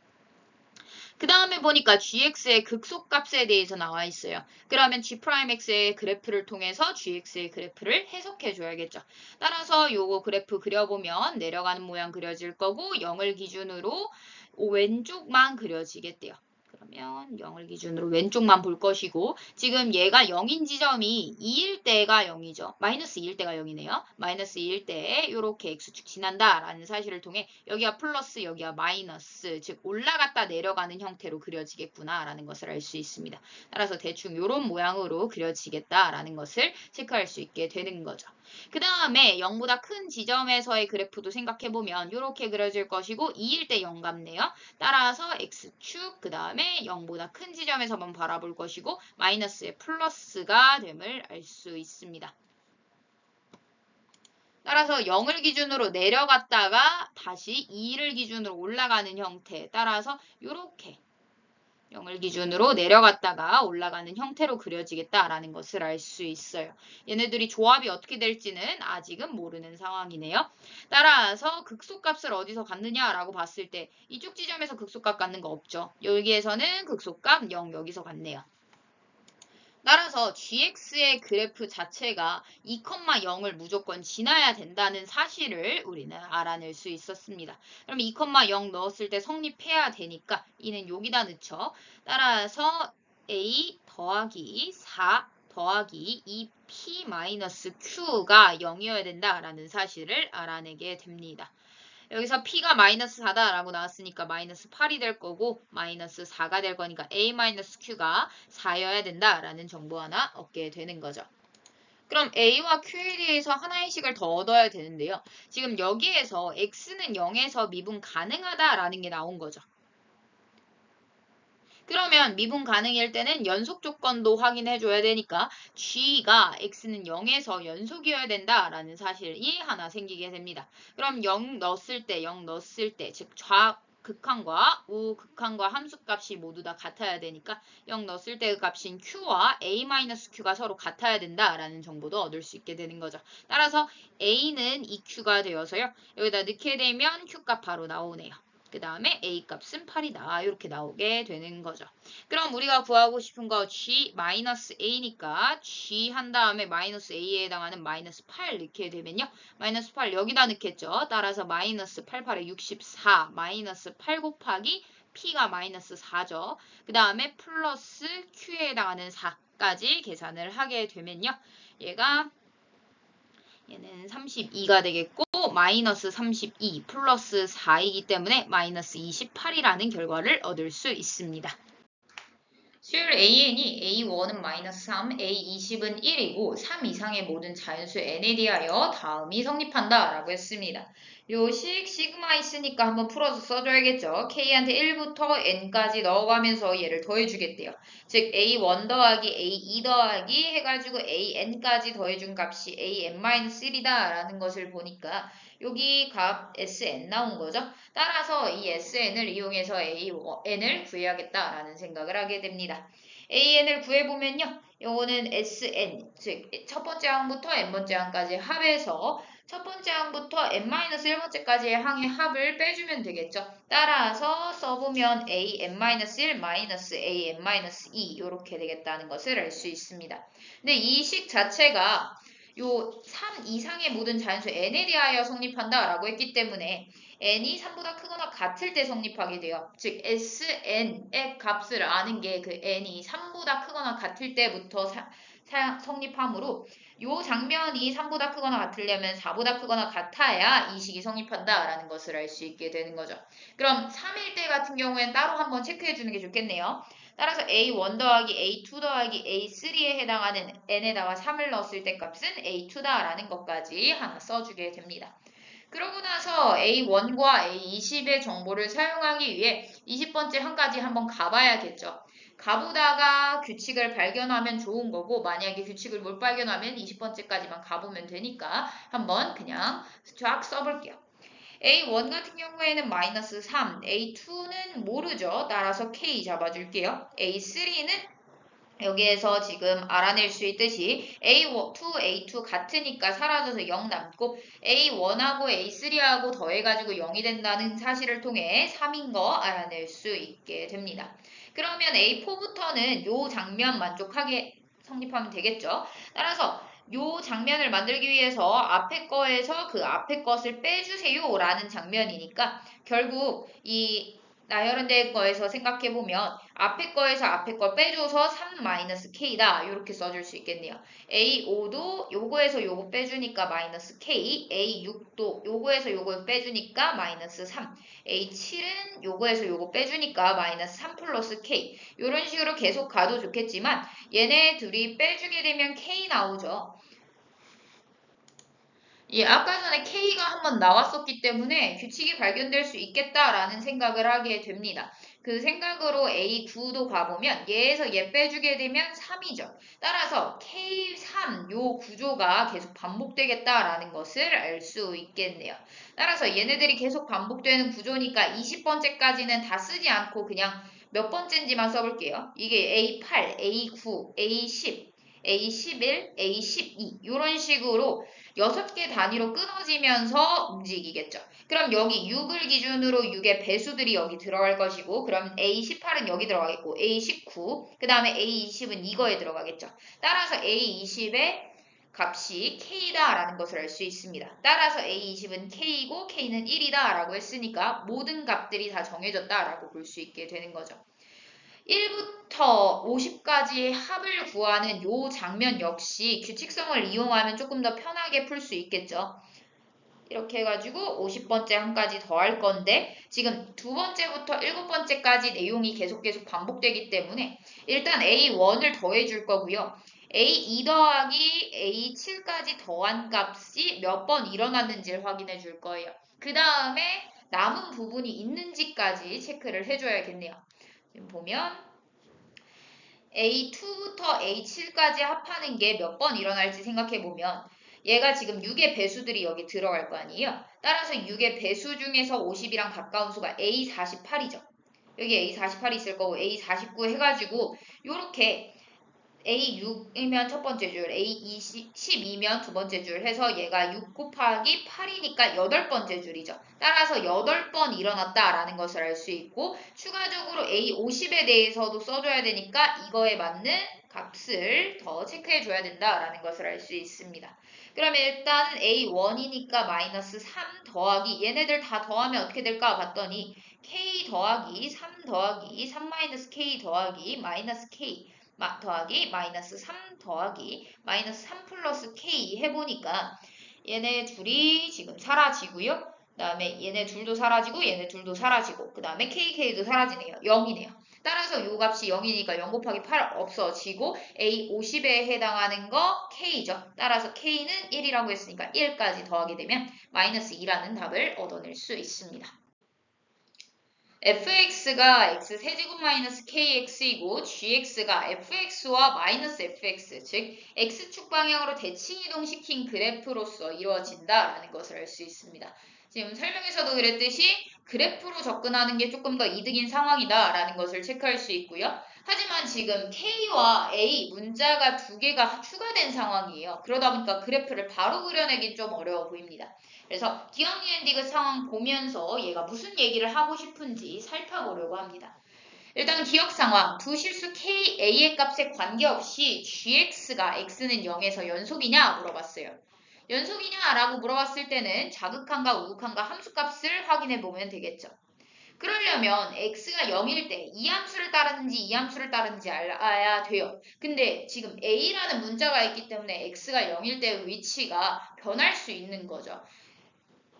그 다음에 보니까 gx의 극소값에 대해서 나와 있어요. 그러면 g'x의 그래프를 통해서 gx의 그래프를 해석해 줘야겠죠. 따라서 요거 그래프 그려보면 내려가는 모양 그려질 거고 0을 기준으로 왼쪽만 그려지겠대요. 그러면 0을 기준으로 왼쪽만 볼 것이고 지금 얘가 0인 지점이 2일 때가 0이죠. 마이너스 2일 때가 0이네요. 마이너스 2일 때에 이렇게 x축 지난다라는 사실을 통해 여기가 플러스 여기가 마이너스 즉 올라갔다 내려가는 형태로 그려지겠구나라는 것을 알 수 있습니다. 따라서 대충 이런 모양으로 그려지겠다라는 것을 체크할 수 있게 되는 거죠. 그 다음에 0보다 큰 지점에서의 그래프도 생각해보면 이렇게 그려질 것이고 2일 때 0 같네요. 따라서 x축 그 다음에 0보다 큰 지점에서만 바라볼 것이고 마이너스의 플러스가 됨을 알 수 있습니다. 따라서 0을 기준으로 내려갔다가 다시 2를 기준으로 올라가는 형태 따라서 이렇게 0을 기준으로 내려갔다가 올라가는 형태로 그려지겠다라는 것을 알 수 있어요. 얘네들이 조합이 어떻게 될지는 아직은 모르는 상황이네요. 따라서 극소값을 어디서 갖느냐라고 봤을 때 이쪽 지점에서 극소값 갖는 거 없죠. 여기에서는 극소값 0 여기서 갖네요. 따라서 gx의 그래프 자체가 2,0을 무조건 지나야 된다는 사실을 우리는 알아낼 수 있었습니다. 그럼 2,0 넣었을 때 성립해야 되니까 이는 여기다 넣죠. 따라서 a 더하기 4 더하기 2p-q가 0이어야 된다라는 사실을 알아내게 됩니다. 여기서 P가 마이너스 4다라고 나왔으니까 마이너스 8이 될 거고 마이너스 4가 될 거니까 A-Q가 4여야 된다라는 정보 하나 얻게 되는 거죠. 그럼 A와 Q에 대해서 하나의 식을 더 얻어야 되는데요. 지금 여기에서 X는 0에서 미분 가능하다라는 게 나온 거죠. 그러면 미분 가능일 때는 연속 조건도 확인해 줘야 되니까 g가 x는 0에서 연속이어야 된다라는 사실이 하나 생기게 됩니다. 그럼 0 넣었을 때, 즉 극한과 우극한과 함수값이 모두 다 같아야 되니까 0 넣었을 때 그 값인 q와 a-q가 서로 같아야 된다라는 정보도 얻을 수 있게 되는 거죠. 따라서 a는 2q가 되어서요. 여기다 넣게 되면 q값 바로 나오네요. 그 다음에 A값은 8이다. 이렇게 나오게 되는 거죠. 그럼 우리가 구하고 싶은 거 G-A니까 G 한 다음에 마이너스 A에 해당하는 마이너스 8 넣게 되면요. 마이너스 8 여기다 넣겠죠. 따라서 마이너스 88에 64 마이너스 8 곱하기 P가 마이너스 4죠. 그 다음에 플러스 Q에 해당하는 4까지 계산을 하게 되면요. 얘는 32가 되겠고 마이너스 32 플러스 4이기 때문에 마이너스 28이라는 결과를 얻을 수 있습니다. 수열 AN이 A1은 마이너스 3, A20은 1이고 3 이상의 모든 자연수 N에 대하여 다음이 성립한다 라고 했습니다. 요식 시그마 있으니까 한번 풀어서 써줘야겠죠. K한테 1부터 N까지 넣어가면서 얘를 더해주겠대요. 즉 A1 더하기 A2 더하기 해가지고 AN까지 더해준 값이 AN-1이다 라는 것을 보니까 여기 값 SN 나온 거죠. 따라서 이 SN을 이용해서 AN을 구해야겠다라는 생각을 하게 됩니다. AN을 구해보면요. 요거는 SN, 즉 첫 번째 항부터 n번째 항까지 합해서 첫 번째 항부터 n-1번째까지의 항의 합을 빼주면 되겠죠. 따라서 써보면 an-1 an-2 이렇게 되겠다는 것을 알 수 있습니다. 근데 이 식 자체가 요 3 이상의 모든 자연수 n에 대하여 성립한다라고 했기 때문에 n이 3보다 크거나 같을 때 성립하게 돼요. 즉 sn의 값을 아는 게 그 n이 3보다 크거나 같을 때부터 성립하므로 요 장면이 3보다 크거나 같으려면 4보다 크거나 같아야 이 식이 성립한다라는 것을 알 수 있게 되는 거죠. 그럼 3일 때 같은 경우엔 따로 한번 체크해 주는 게 좋겠네요. 따라서 A1 더하기 A2 더하기 A3에 해당하는 n에다가 3을 넣었을 때 값은 A2다라는 것까지 하나 써주게 됩니다. 그러고 나서 A1과 A20의 정보를 사용하기 위해 20번째 항까지 한번 가봐야겠죠. 가보다가 규칙을 발견하면 좋은 거고 만약에 규칙을 못 발견하면 20번째까지만 가보면 되니까 한번 그냥 쫙 써볼게요. A1 같은 경우에는 마이너스 3, A2는 모르죠. 따라서 K 잡아줄게요. A3는 여기에서 지금 알아낼 수 있듯이 A2, A2 같으니까 사라져서 0 남고 A1하고 A3하고 더해가지고 0이 된다는 사실을 통해 3인 거 알아낼 수 있게 됩니다. 그러면 A4부터는 요 장면 만족하게 성립하면 되겠죠. 따라서 요 장면을 만들기 위해서 앞에 거에서 그 앞에 것을 빼주세요 라는 장면이니까 결국 이 나열된 거에서 생각해보면 앞에 거에서 앞에 걸 빼줘서 3-K다 이렇게 써줄 수 있겠네요. A5도 요거에서 요거 빼주니까 마이너스 K, A6도 요거에서 요거 빼주니까 마이너스 3, A7은 요거에서 요거 빼주니까 마이너스 3 플러스 K 이런 식으로 계속 가도 좋겠지만 얘네 둘이 빼주게 되면 K 나오죠. 예, 아까 전에 K가 한번 나왔었기 때문에 규칙이 발견될 수 있겠다라는 생각을 하게 됩니다. 그 생각으로 A9도 가보면 얘에서 얘 빼주게 되면 3이죠. 따라서 K3 요 구조가 계속 반복되겠다라는 것을 알 수 있겠네요. 따라서 얘네들이 계속 반복되는 구조니까 20번째까지는 다 쓰지 않고 그냥 몇 번째인지만 써볼게요. 이게 A8, A9, A10, A11, A12 이런 식으로 6개 단위로 끊어지면서 움직이겠죠. 그럼 여기 6을 기준으로 6의 배수들이 여기 들어갈 것이고 그럼 A18은 여기 들어가겠고 A19, 그 다음에 A20은 이거에 들어가겠죠. 따라서 A20의 값이 K다 라는 것을 알 수 있습니다. 따라서 A20은 K이고 K는 1이다 라고 했으니까 모든 값들이 다 정해졌다 라고 볼 수 있게 되는 거죠. 1부터 50까지의 합을 구하는 요 장면 역시 규칙성을 이용하면 조금 더 편하게 풀 수 있겠죠. 이렇게 해가지고 50번째 한까지 더 할 건데 지금 두 번째부터 7번째까지 내용이 계속 반복되기 때문에 일단 A1을 더해줄 거고요. A2 더하기 A7까지 더한 값이 몇 번 일어났는지를 확인해 줄 거예요. 그 다음에 남은 부분이 있는지까지 체크를 해줘야겠네요. 지금 보면 A2부터 A7까지 합하는 게 몇 번 일어날지 생각해보면 얘가 지금 6의 배수들이 여기 들어갈 거 아니에요? 따라서 6의 배수 중에서 50이랑 가까운 수가 A48이죠. 여기 A48이 있을 거고 A49 해가지고 요렇게 A6이면 첫 번째 줄, A12면 두 번째 줄 해서 얘가 6 곱하기 8이니까 8번째 줄이죠. 따라서 8번 일어났다라는 것을 알 수 있고 추가적으로 A50에 대해서도 써줘야 되니까 이거에 맞는 값을 더 체크해줘야 된다라는 것을 알 수 있습니다. 그러면 일단 A1이니까 마이너스 3 더하기 얘네들 다 더하면 어떻게 될까 봤더니 K 더하기 3 더하기 3 마이너스 K 더하기 마이너스 K 더하기 마이너스 3 더하기 마이너스 3 플러스 K 해보니까 얘네 둘이 지금 사라지고요. 그 다음에 얘네 둘도 사라지고 얘네 둘도 사라지고 그 다음에 KK도 사라지네요. 0이네요. 따라서 요 값이 0이니까 0 곱하기 8 없어지고 A50에 해당하는 거 K죠. 따라서 K는 1이라고 했으니까 1까지 더하게 되면 마이너스 2라는 답을 얻어낼 수 있습니다. fx가 x 세제곱 마이너스 kx이고 gx가 fx와 마이너스 fx, 즉 x축 방향으로 대칭 이동시킨 그래프로서 이루어진다라는 것을 알 수 있습니다. 지금 설명에서도 그랬듯이 그래프로 접근하는 게 조금 더 이득인 상황이다라는 것을 체크할 수 있고요. 하지만 지금 k와 a 문자가 두 개가 추가된 상황이에요. 그러다 보니까 그래프를 바로 그려내기 좀 어려워 보입니다. 그래서 기억니은디귿 상황 보면서 얘가 무슨 얘기를 하고 싶은지 살펴보려고 합니다. 일단 기억 상황, 두 실수 k, a의 값에 관계없이 gx가 x는 0에서 연속이냐 물어봤어요. 연속이냐라고 물어봤을 때는 자극한과 우극한과 함수값을 확인해 보면 되겠죠. 그러려면 x가 0일 때 이 함수를 따르는지 이 함수를 따르는지 알아야 돼요. 근데 지금 a라는 문자가 있기 때문에 x가 0일 때의 위치가 변할 수 있는 거죠.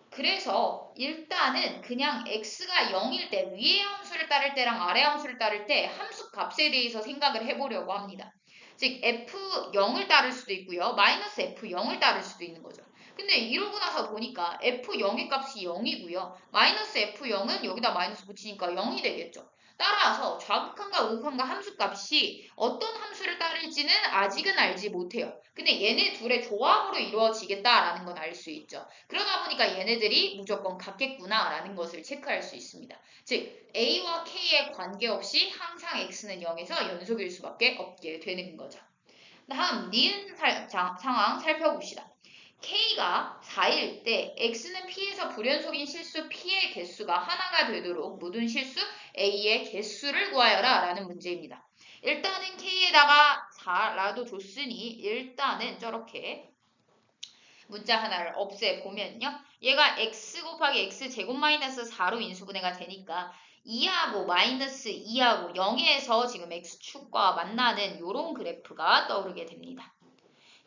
그래서 일단은 그냥 x가 0일 때 위의 함수를 따를 때랑 아래 함수를 따를 때 함수 값에 대해서 생각을 해보려고 합니다. 즉 f0을 따를 수도 있고요. 마이너스 f0을 따를 수도 있는 거죠. 근데 이러고 나서 보니까 f0의 값이 0이고요. 마이너스 f0은 여기다 마이너스 붙이니까 0이 되겠죠. 따라서 좌극한과 우극한과 함수값이 어떤 함수를 따를지는 아직은 알지 못해요. 근데 얘네 둘의 조합으로 이루어지겠다라는 건 알 수 있죠. 그러다 보니까 얘네들이 무조건 같겠구나라는 것을 체크할 수 있습니다. 즉 A와 K에 관계없이 항상 X는 0에서 연속일 수밖에 없게 되는 거죠. 다음 니은 상황 살펴봅시다. K가 4일 때 X는 P에서 불연속인 실수 P의 개수가 하나가 되도록 모든 실수 A의 개수를 구하여라 라는 문제입니다. 일단은 K에다가 4라도 줬으니 일단은 저렇게 문자 하나를 없애보면요. 얘가 x 곱하기 x 제곱 마이너스 4로 인수분해가 되니까 2하고 마이너스 2하고 0에서 지금 x축과 만나는 이런 그래프가 떠오르게 됩니다.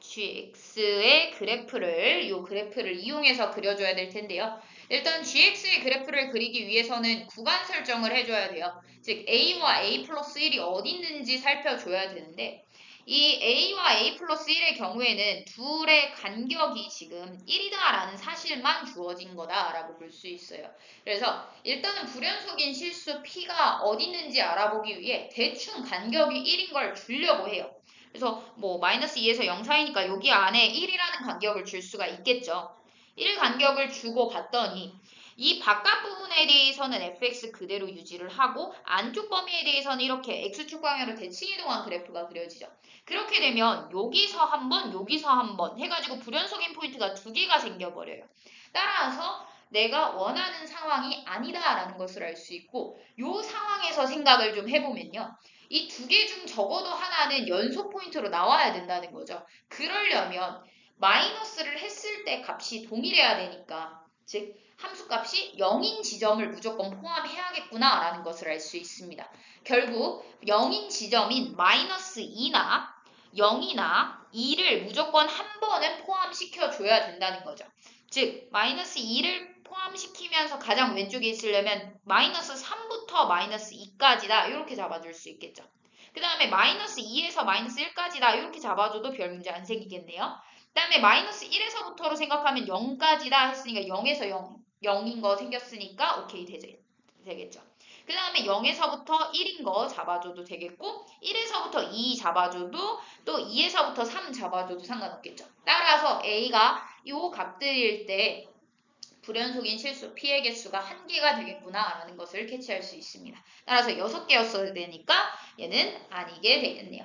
gx의 이 그래프를 이용해서 그려줘야 될 텐데요. 일단 gx의 그래프를 그리기 위해서는 구간 설정을 해줘야 돼요. 즉 a와 a 플러스 1이 어디 있는지 살펴줘야 되는데 이 a와 a 플러스 1의 경우에는 둘의 간격이 지금 1이다라는 사실만 주어진 거다라고 볼 수 있어요. 그래서 일단은 불연속인 실수 p가 어디 있는지 알아보기 위해 대충 간격이 1인 걸 주려고 해요. 그래서 뭐 마이너스 2에서 0 사이니까 여기 안에 1이라는 간격을 줄 수가 있겠죠. 1 간격을 주고 봤더니 이 바깥 부분에 대해서는 fx 그대로 유지를 하고 안쪽 범위에 대해서는 이렇게 x축 방향으로 대칭이동한 그래프가 그려지죠. 그렇게 되면 여기서 한 번, 여기서 한 번 해가지고 불연속인 포인트가 두 개가 생겨버려요. 따라서 내가 원하는 상황이 아니다라는 것을 알 수 있고 이 상황에서 생각을 좀 해보면요. 이 두 개 중 적어도 하나는 연속 포인트로 나와야 된다는 거죠. 그러려면 마이너스를 했을 때 값이 동일해야 되니까 즉 함수값이 0인 지점을 무조건 포함해야겠구나 라는 것을 알 수 있습니다. 결국 0인 지점인 마이너스 2나 0이나 2를 무조건 한 번은 포함시켜 줘야 된다는 거죠. 즉 마이너스 2를 포함시키면서 가장 왼쪽에 있으려면 마이너스 3부터 마이너스 2까지다 이렇게 잡아줄 수 있겠죠. 그 다음에 마이너스 2에서 마이너스 1까지다 이렇게 잡아줘도 별 문제 안 생기겠네요. 그 다음에 마이너스 1에서부터로 생각하면 0까지다 했으니까 0에서 0인 거 생겼으니까 오케이 되겠죠. 그 다음에 0에서부터 1인 거 잡아줘도 되겠고 1에서부터 2 잡아줘도 또 2에서부터 3 잡아줘도 상관없겠죠. 따라서 A가 이 값들일 때 불연속인 실수 P의 개수가 1개가 되겠구나 라는 것을 캐치할 수 있습니다. 따라서 6개였어야 되니까 얘는 아니게 되겠네요.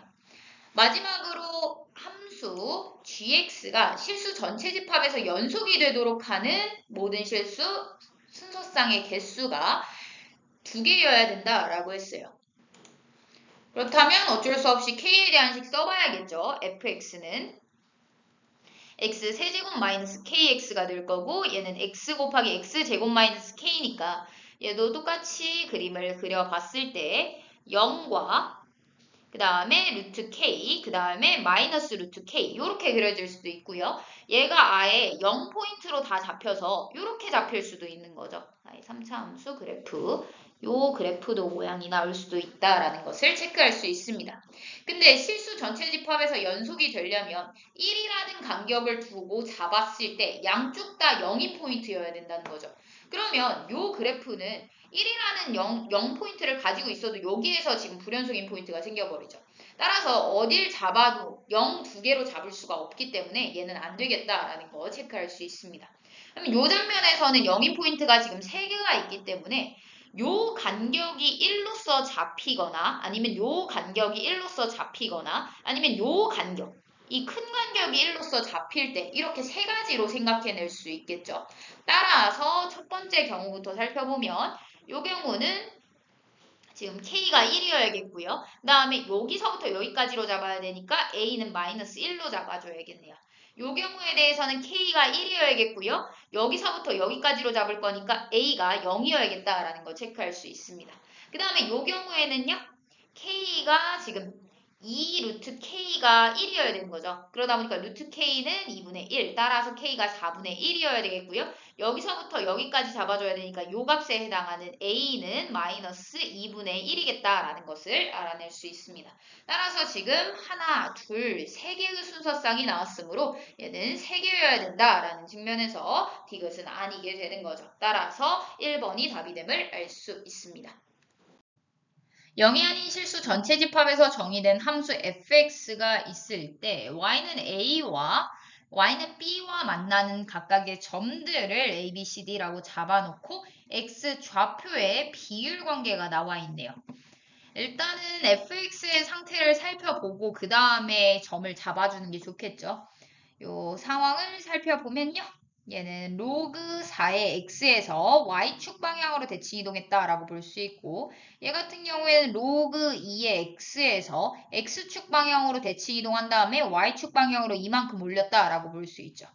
마지막으로 함수 gx가 실수 전체 집합에서 연속이 되도록 하는 모든 실수 순서쌍의 개수가 2개여야 된다라고 했어요. 그렇다면 어쩔 수 없이 k에 대한 식 써봐야겠죠. fx는 x 세제곱 마이너스 kx가 될 거고 얘는 x 곱하기 x 제곱 마이너스 k니까 얘도 똑같이 그림을 그려봤을 때 0과 그 다음에 루트 k, 그 다음에 마이너스 루트 k 이렇게 그려질 수도 있고요. 얘가 아예 0포인트로 다 잡혀서 이렇게 잡힐 수도 있는 거죠. 3차 함수 그래프, 요 그래프도 모양이 나올 수도 있다라는 것을 체크할 수 있습니다. 근데 실수 전체 집합에서 연속이 되려면 1이라는 간격을 두고 잡았을 때 양쪽 다 0인 포인트여야 된다는 거죠. 그러면 요 그래프는 1이라는 0포인트를 가지고 있어도 여기에서 지금 불연속인 포인트가 생겨버리죠. 따라서 어딜 잡아도 0 2개로 잡을 수가 없기 때문에 얘는 안 되겠다라는 거 체크할 수 있습니다. 그러면 요 장면에서는 0인 포인트가 지금 3개가 있기 때문에 요 간격이 1로서 잡히거나 아니면 요 간격이 1로서 잡히거나 아니면 요 간격 이 큰 간격이 1로서 잡힐 때 이렇게 세 가지로 생각해낼 수 있겠죠. 따라서 첫 번째 경우부터 살펴보면 이 경우는 지금 K가 1이어야겠고요. 그 다음에 여기서부터 여기까지로 잡아야 되니까 A는 마이너스 1로 잡아줘야겠네요. 이 경우에 대해서는 K가 1이어야겠고요. 여기서부터 여기까지로 잡을 거니까 A가 0이어야겠다라는 거 체크할 수 있습니다. 그 다음에 이 경우에는요. K가 지금 2 루트 K가 1이어야 되는 거죠. 그러다 보니까 루트 K는 2분의 1, 따라서 K가 4분의 1이어야 되겠고요. 여기서부터 여기까지 잡아줘야 되니까 요 값에 해당하는 A는 마이너스 2분의 1이겠다라는 것을 알아낼 수 있습니다. 따라서 지금 하나, 둘, 세 개의 순서쌍이 나왔으므로 얘는 3개여야 된다라는 측면에서 디귿은 아니게 되는 거죠. 따라서 1번이 답이 됨을 알 수 있습니다. 0이 아닌 실수 전체 집합에서 정의된 함수 fx가 있을 때 y는 a와 y는 b와 만나는 각각의 점들을 a, b, c, d라고 잡아놓고 x 좌표에 비율 관계가 나와 있네요. 일단은 fx의 상태를 살펴보고 그 다음에 점을 잡아주는 게 좋겠죠. 요 상황을 살펴보면요. 얘는 로그 4의 x에서 y축 방향으로 대칭 이동했다라고 볼 수 있고 얘 같은 경우에는 로그 2의 x에서 x축 방향으로 대칭 이동한 다음에 y축 방향으로 이만큼 올렸다라고 볼 수 있죠.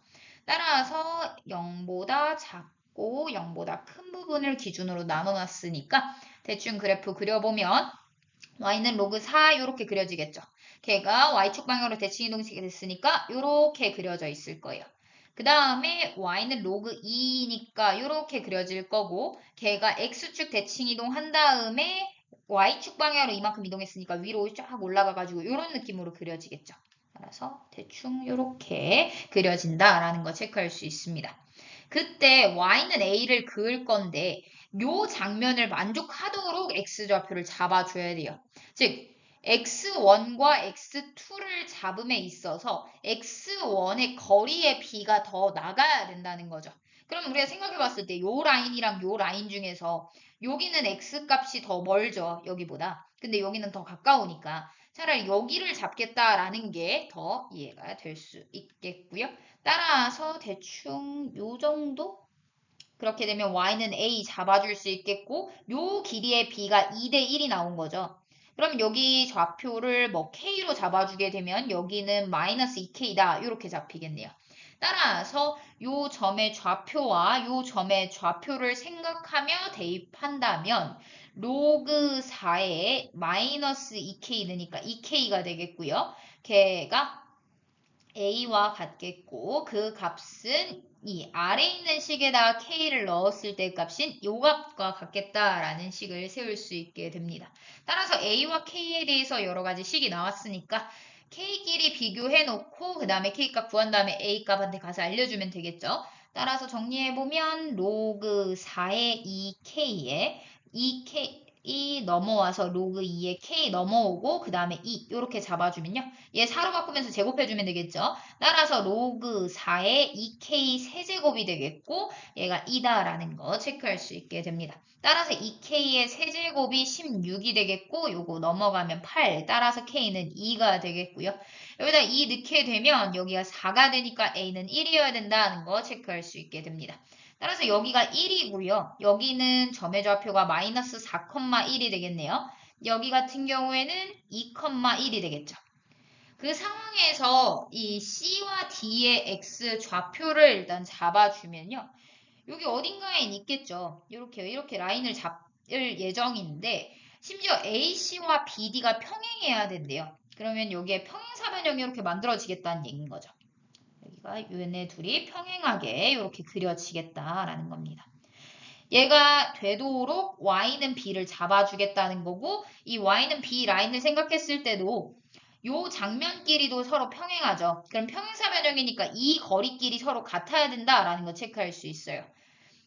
따라서 0보다 작고 0보다 큰 부분을 기준으로 나눠놨으니까 대충 그래프 그려보면 y는 로그 4 이렇게 그려지겠죠. 걔가 y축 방향으로 대칭 이동이 됐으니까 이렇게 그려져 있을 거예요. 그 다음에 y는 로그 2니까 이렇게 그려질 거고 걔가 x축 대칭 이동한 다음에 y축 방향으로 이만큼 이동했으니까 위로 쫙 올라가가지고 이런 느낌으로 그려지겠죠. 따라서 대충 이렇게 그려진다라는 거 체크할 수 있습니다. 그때 y는 a를 그을 건데 요 장면을 만족하도록 x좌표를 잡아줘야 돼요. 즉 x1과 x2를 잡음에 있어서 x1의 거리의 b가 더 나가야 된다는 거죠. 그럼 우리가 생각해 봤을 때 요 라인이랑 요 라인 중에서 여기는 x값이 더 멀죠. 여기보다. 근데 여기는 더 가까우니까 차라리 여기를 잡겠다라는 게 더 이해가 될 수 있겠고요. 따라서 대충 요 정도? 그렇게 되면 y는 a 잡아줄 수 있겠고 요 길이의 b가 2대 1이 나온 거죠. 그럼 여기 좌표를 뭐 k로 잡아주게 되면 여기는 마이너스 2k다 이렇게 잡히겠네요. 따라서 요 점의 좌표와 요 점의 좌표를 생각하며 대입한다면 로그 4에 마이너스 2k 넣으니까 2k가 되겠고요. 걔가 a와 같겠고 그 값은 이 아래 있는 식에다가 k를 넣었을 때 값인 요 값과 같겠다라는 식을 세울 수 있게 됩니다. 따라서 a와 k에 대해서 여러 가지 식이 나왔으니까 k끼리 비교해 놓고 그 다음에 k값 구한 다음에 a값한테 가서 알려주면 되겠죠. 따라서 정리해보면 로그 4의 2k에 2k 넘어와서 로그 2에 k 넘어오고 그 다음에 2 이렇게 잡아주면요. 얘 4로 바꾸면서 제곱해주면 되겠죠. 따라서 로그 4의 2k 세제곱이 되겠고 얘가 2다라는 거 체크할 수 있게 됩니다. 따라서 2k의 세제곱이 16이 되겠고 요거 넘어가면 8 따라서 k는 2가 되겠고요. 여기다 2 넣게 되면 여기가 4가 되니까 a는 1이어야 된다는 거 체크할 수 있게 됩니다. 따라서 여기가 1이고요. 여기는 점의 좌표가 마이너스 4,1이 되겠네요. 여기 같은 경우에는 2,1이 되겠죠. 그 상황에서 이 C와 D의 X 좌표를 일단 잡아주면요. 여기 어딘가에 있겠죠. 이렇게 라인을 잡을 예정인데 심지어 AC와 BD가 평행해야 된대요. 그러면 여기에 평행사변형이 이렇게 만들어지겠다는 얘기인 거죠. 여기가 얘네 둘이 평행하게 이렇게 그려지겠다라는 겁니다. 얘가 되도록 y는 b를 잡아주겠다는 거고 이 y는 b 라인을 생각했을 때도 요 장면끼리도 서로 평행하죠. 그럼 평행사변형이니까 이 거리끼리 서로 같아야 된다라는 거 체크할 수 있어요.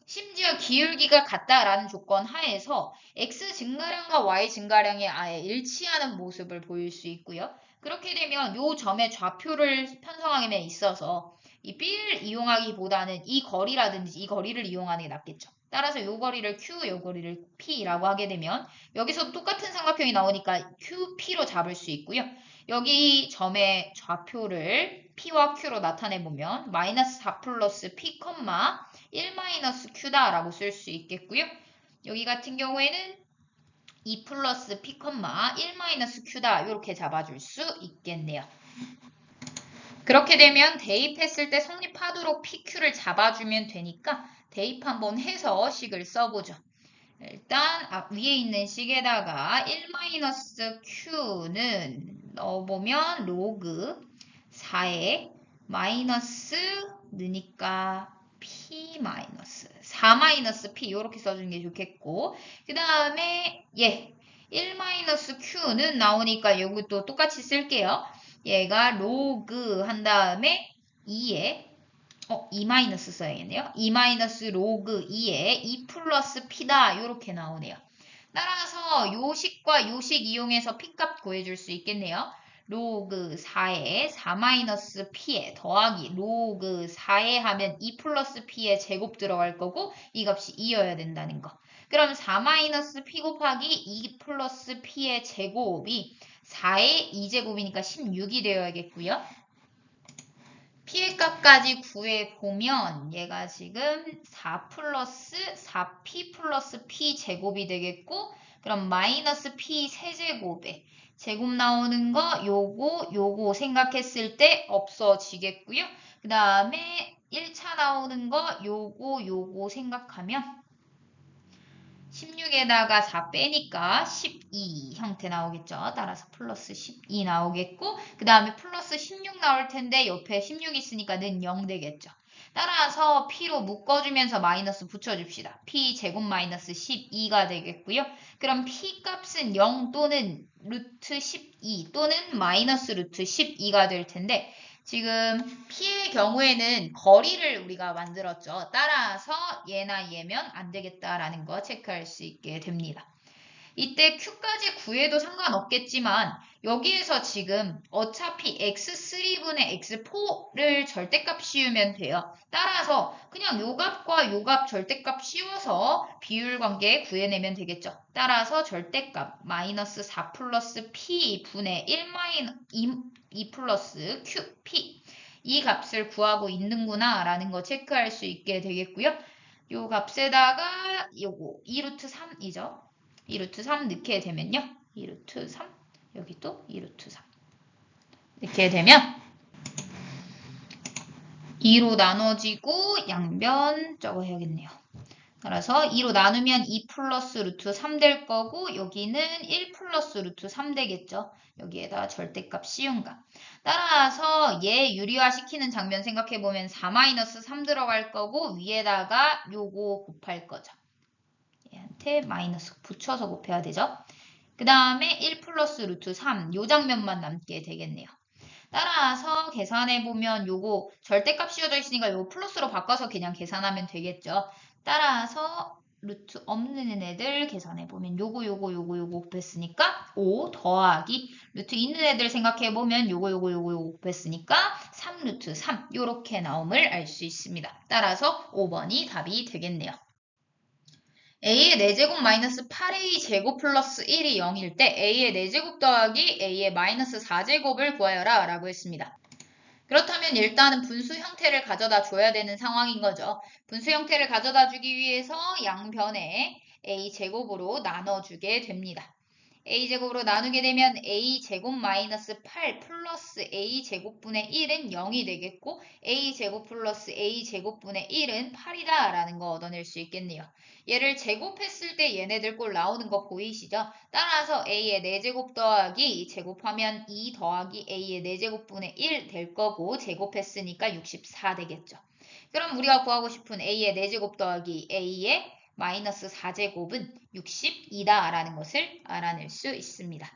심지어 기울기가 같다라는 조건 하에서 x 증가량과 y 증가량이 아예 일치하는 모습을 보일 수 있고요. 그렇게 되면 요 점의 좌표를 편성함에 있어서 이 b를 이용하기보다는 이 거리라든지 이 거리를 이용하는 게 낫겠죠. 따라서 요 거리를 q, 요 거리를 p라고 하게 되면 여기서 똑같은 삼각형이 나오니까 q, p로 잡을 수 있고요. 여기 점의 좌표를 p와 q로 나타내보면 마이너스 4 플러스 p, 1 마이너스 q다라고 쓸 수 있겠고요. 여기 같은 경우에는 2 플러스 p, 1 마이너스 q다 이렇게 잡아줄 수 있겠네요. 그렇게 되면 대입했을 때 성립하도록 PQ를 잡아주면 되니까 대입 한번 해서 식을 써보죠. 일단 위에 있는 식에다가 1-Q는 넣어보면 로그 4에 마이너스 넣으니까 P 마이너스 4 마이너스 P 이렇게 써주는 게 좋겠고 그 다음에 1-Q는 나오니까 이것도 똑같이 쓸게요. 얘가 로그 한 다음에 2에 2 마이너스 써야겠네요. 2 마이너스 로그 2에 2 플러스 P다 이렇게 나오네요. 따라서 요식과 요식 이용해서 P값 구해줄 수 있겠네요. 로그 4에 4-p에 더하기 로그 4에 하면 2 플러스 p의 제곱 들어갈 거고 이 값이 2여야 된다는 거. 그럼 4-p 곱하기 2 플러스 p의 제곱이 4의 2제곱이니까 16이 되어야겠고요. p의 값까지 구해보면 얘가 지금 4 플러스 4p 플러스 p 제곱이 되겠고 그럼 마이너스 p 세제곱에 제곱 나오는 거 요거 생각했을 때 없어지겠고요. 그 다음에 1차 나오는 거 요거 생각하면 16에다가 4 빼니까 12 형태 나오겠죠. 따라서 플러스 12 나오겠고 그 다음에 플러스 16 나올 텐데 옆에 16 있으니까 는 0 되겠죠. 따라서 p로 묶어주면서 마이너스 붙여줍시다. p 제곱 마이너스 12가 되겠고요. 그럼 p 값은 0 또는 루트 12 또는 마이너스 루트 12가 될 텐데 지금 p의 경우에는 거리를 우리가 만들었죠. 따라서 얘나 얘면 안 되겠다라는 거 체크할 수 있게 됩니다. 이때 Q까지 구해도 상관없겠지만 여기에서 지금 어차피 x3분의 x4를 절대값 씌우면 돼요. 따라서 그냥 요 값과 요 값 절대값 씌워서 비율 관계 구해내면 되겠죠. 따라서 절대값 마이너스 4 플러스 p 분의 2 플러스 qp 이 값을 구하고 있는구나 라는 거 체크할 수 있게 되겠고요. 요 값에다가 요거 2루트 3이죠. 2루트 3 넣게 되면요. 2루트 3 여기 또 2루트 3 넣게 되면 2로 나눠지고 양변 저거 해야겠네요. 따라서 2로 나누면 2 플러스 루트 3 될 거고 여기는 1 플러스 루트 3 되겠죠. 여기에다 절대값 씌운 값. 따라서 얘 유리화 시키는 장면 생각해보면 4-3 들어갈 거고 위에다가 요거 곱할 거죠. 얘한테 마이너스 붙여서 곱해야 되죠. 그 다음에 1 플러스 루트 3 요 장면만 남게 되겠네요. 따라서 계산해보면 요거 절대값 씌워져 있으니까 요거 플러스로 바꿔서 그냥 계산하면 되겠죠. 따라서 루트 없는 애들 계산해보면 요거 곱했으니까 5 더하기 루트 있는 애들 생각해보면 요거 곱했으니까 3 루트 3 요렇게 나옴을 알 수 있습니다. 따라서 5번이 답이 되겠네요. a의 4제곱 마이너스 8a 제곱 플러스 1이 0일 때 a의 4제곱 더하기 a의 마이너스 4제곱을 구하여라 라고 했습니다. 그렇다면 일단은 분수 형태를 가져다 줘야 되는 상황인 거죠. 분수 형태를 가져다 주기 위해서 양변에 a제곱으로 나눠주게 됩니다. a제곱으로 나누게 되면 a제곱 마이너스 8 플러스 a제곱분의 1은 0이 되겠고 a제곱 플러스 a제곱분의 1은 8이다 라는 거 얻어낼 수 있겠네요. 얘를 제곱했을 때 얘네들 꼴 나오는 거 보이시죠? 따라서 a의 4제곱 더하기 제곱하면 2 더하기 a의 4제곱분의 1 될 거고 제곱했으니까 64 되겠죠. 그럼 우리가 구하고 싶은 a의 4제곱 더하기 a의 마이너스 4제곱은 62다 라는 것을 알아낼 수 있습니다.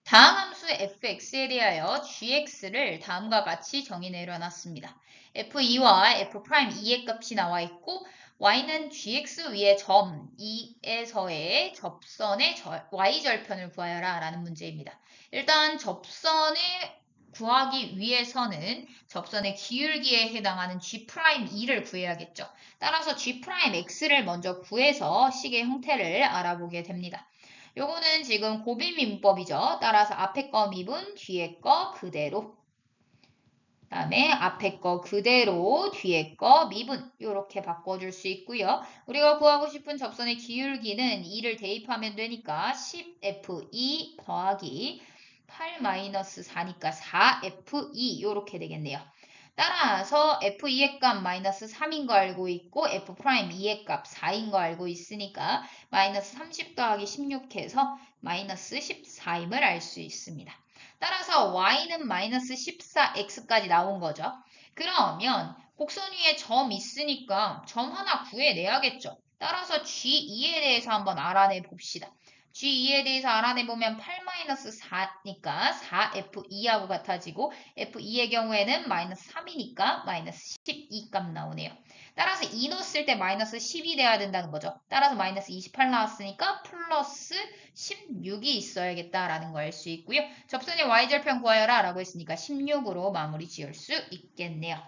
다음 함수 fx에 대하여 gx를 다음과 같이 정의 내려놨습니다. f2와 f'2의 값이 나와 있고 y는 gx 위에 점 2에서의 접선의 y절편을 구하여라 라는 문제입니다. 일단 접선의 구하기 위해서는 접선의 기울기에 해당하는 G'2를 구해야겠죠. 따라서 G'X를 먼저 구해서 식의 형태를 알아보게 됩니다. 요거는 지금 고비민법이죠. 따라서 앞에 거 미분, 뒤에 거 그대로. 그 다음에 앞에 거 그대로, 뒤에 거 미분 이렇게 바꿔줄 수 있고요. 우리가 구하고 싶은 접선의 기울기는 2를 대입하면 되니까 10F2 더하기 8-4니까 4F2 이렇게 되겠네요. 따라서 F2의 값 마이너스 3인 거 알고 있고 F'2의 값 4인 거 알고 있으니까 마이너스 30 더하기 16해서 마이너스 14임을 알 수 있습니다. 따라서 y는 마이너스 14x까지 나온 거죠. 그러면 곡선 위에 점 있으니까 점 하나 구해내야겠죠. 따라서 G2에 대해서 한번 알아내 봅시다. G2에 대해서 알아내보면 8-4니까 4F2하고 같아지고 F2의 경우에는 마이너스 3이니까 마이너스 12 값 나오네요. 따라서 2 넣었을 때 마이너스 10이 돼야 된다는 거죠. 따라서 마이너스 28 나왔으니까 플러스 16이 있어야겠다라는 걸 알 수 있고요. 접선의 y절편 구하여라 라고 했으니까 16으로 마무리 지을 수 있겠네요.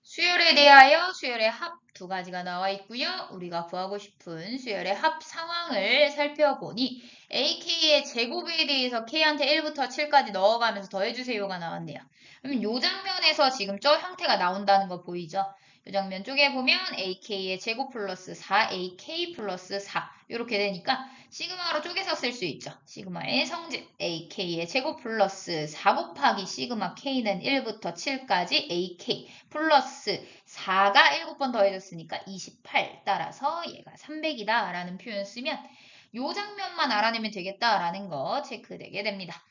수열에 대하여 수열의 합 두 가지가 나와 있고요. 우리가 구하고 싶은 수열의 합 상황을 살펴보니 AK의 제곱에 대해서 K한테 1부터 7까지 넣어가면서 더해주세요가 나왔네요. 그러면 이 장면에서 지금 저 형태가 나온다는 거 보이죠? 이 장면 쪽에 보면 AK의 제곱 플러스 4AK 플러스 4 이렇게 되니까 시그마로 쪼개서 쓸 수 있죠. 시그마의 성질 AK의 제곱 플러스 4 곱하기 시그마 K는 1부터 7까지 AK 플러스 4가 7번 더해졌으니까 28 따라서 얘가 300이다 라는 표현 쓰면 이 장면만 알아내면 되겠다라는 거 체크되게 됩니다.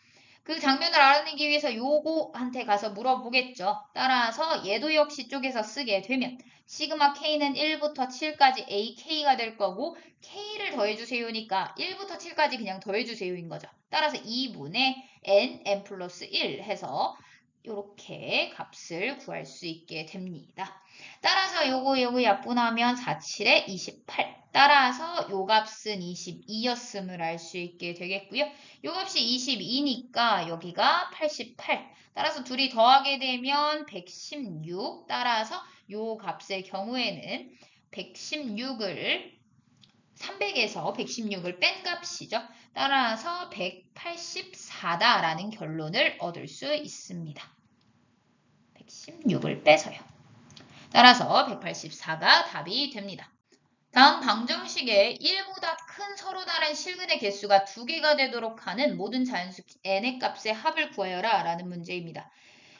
그 장면을 알아내기 위해서 요거한테 가서 물어보겠죠. 따라서 얘도 역시 쪼개서 쓰게 되면 시그마 K는 1부터 7까지 AK가 될 거고 K를 더해주세요니까 1부터 7까지 그냥 더해주세요인 거죠. 따라서 2분의 N 플러스 1 해서 이렇게 값을 구할 수 있게 됩니다. 따라서 요거 약분하면 4, 7에 28. 따라서 요 값은 22였음을 알 수 있게 되겠고요. 요 값이 22니까 여기가 88. 따라서 둘이 더하게 되면 116. 따라서 요 값의 경우에는 116을 300에서 116을 뺀 값이죠. 따라서 184다라는 결론을 얻을 수 있습니다. 116을 빼서요. 따라서 184가 답이 됩니다. 다음 방정식에 1보다 큰 서로 다른 실근의 개수가 2개가 되도록 하는 모든 자연수 n의 값의 합을 구하여라 라는 문제입니다.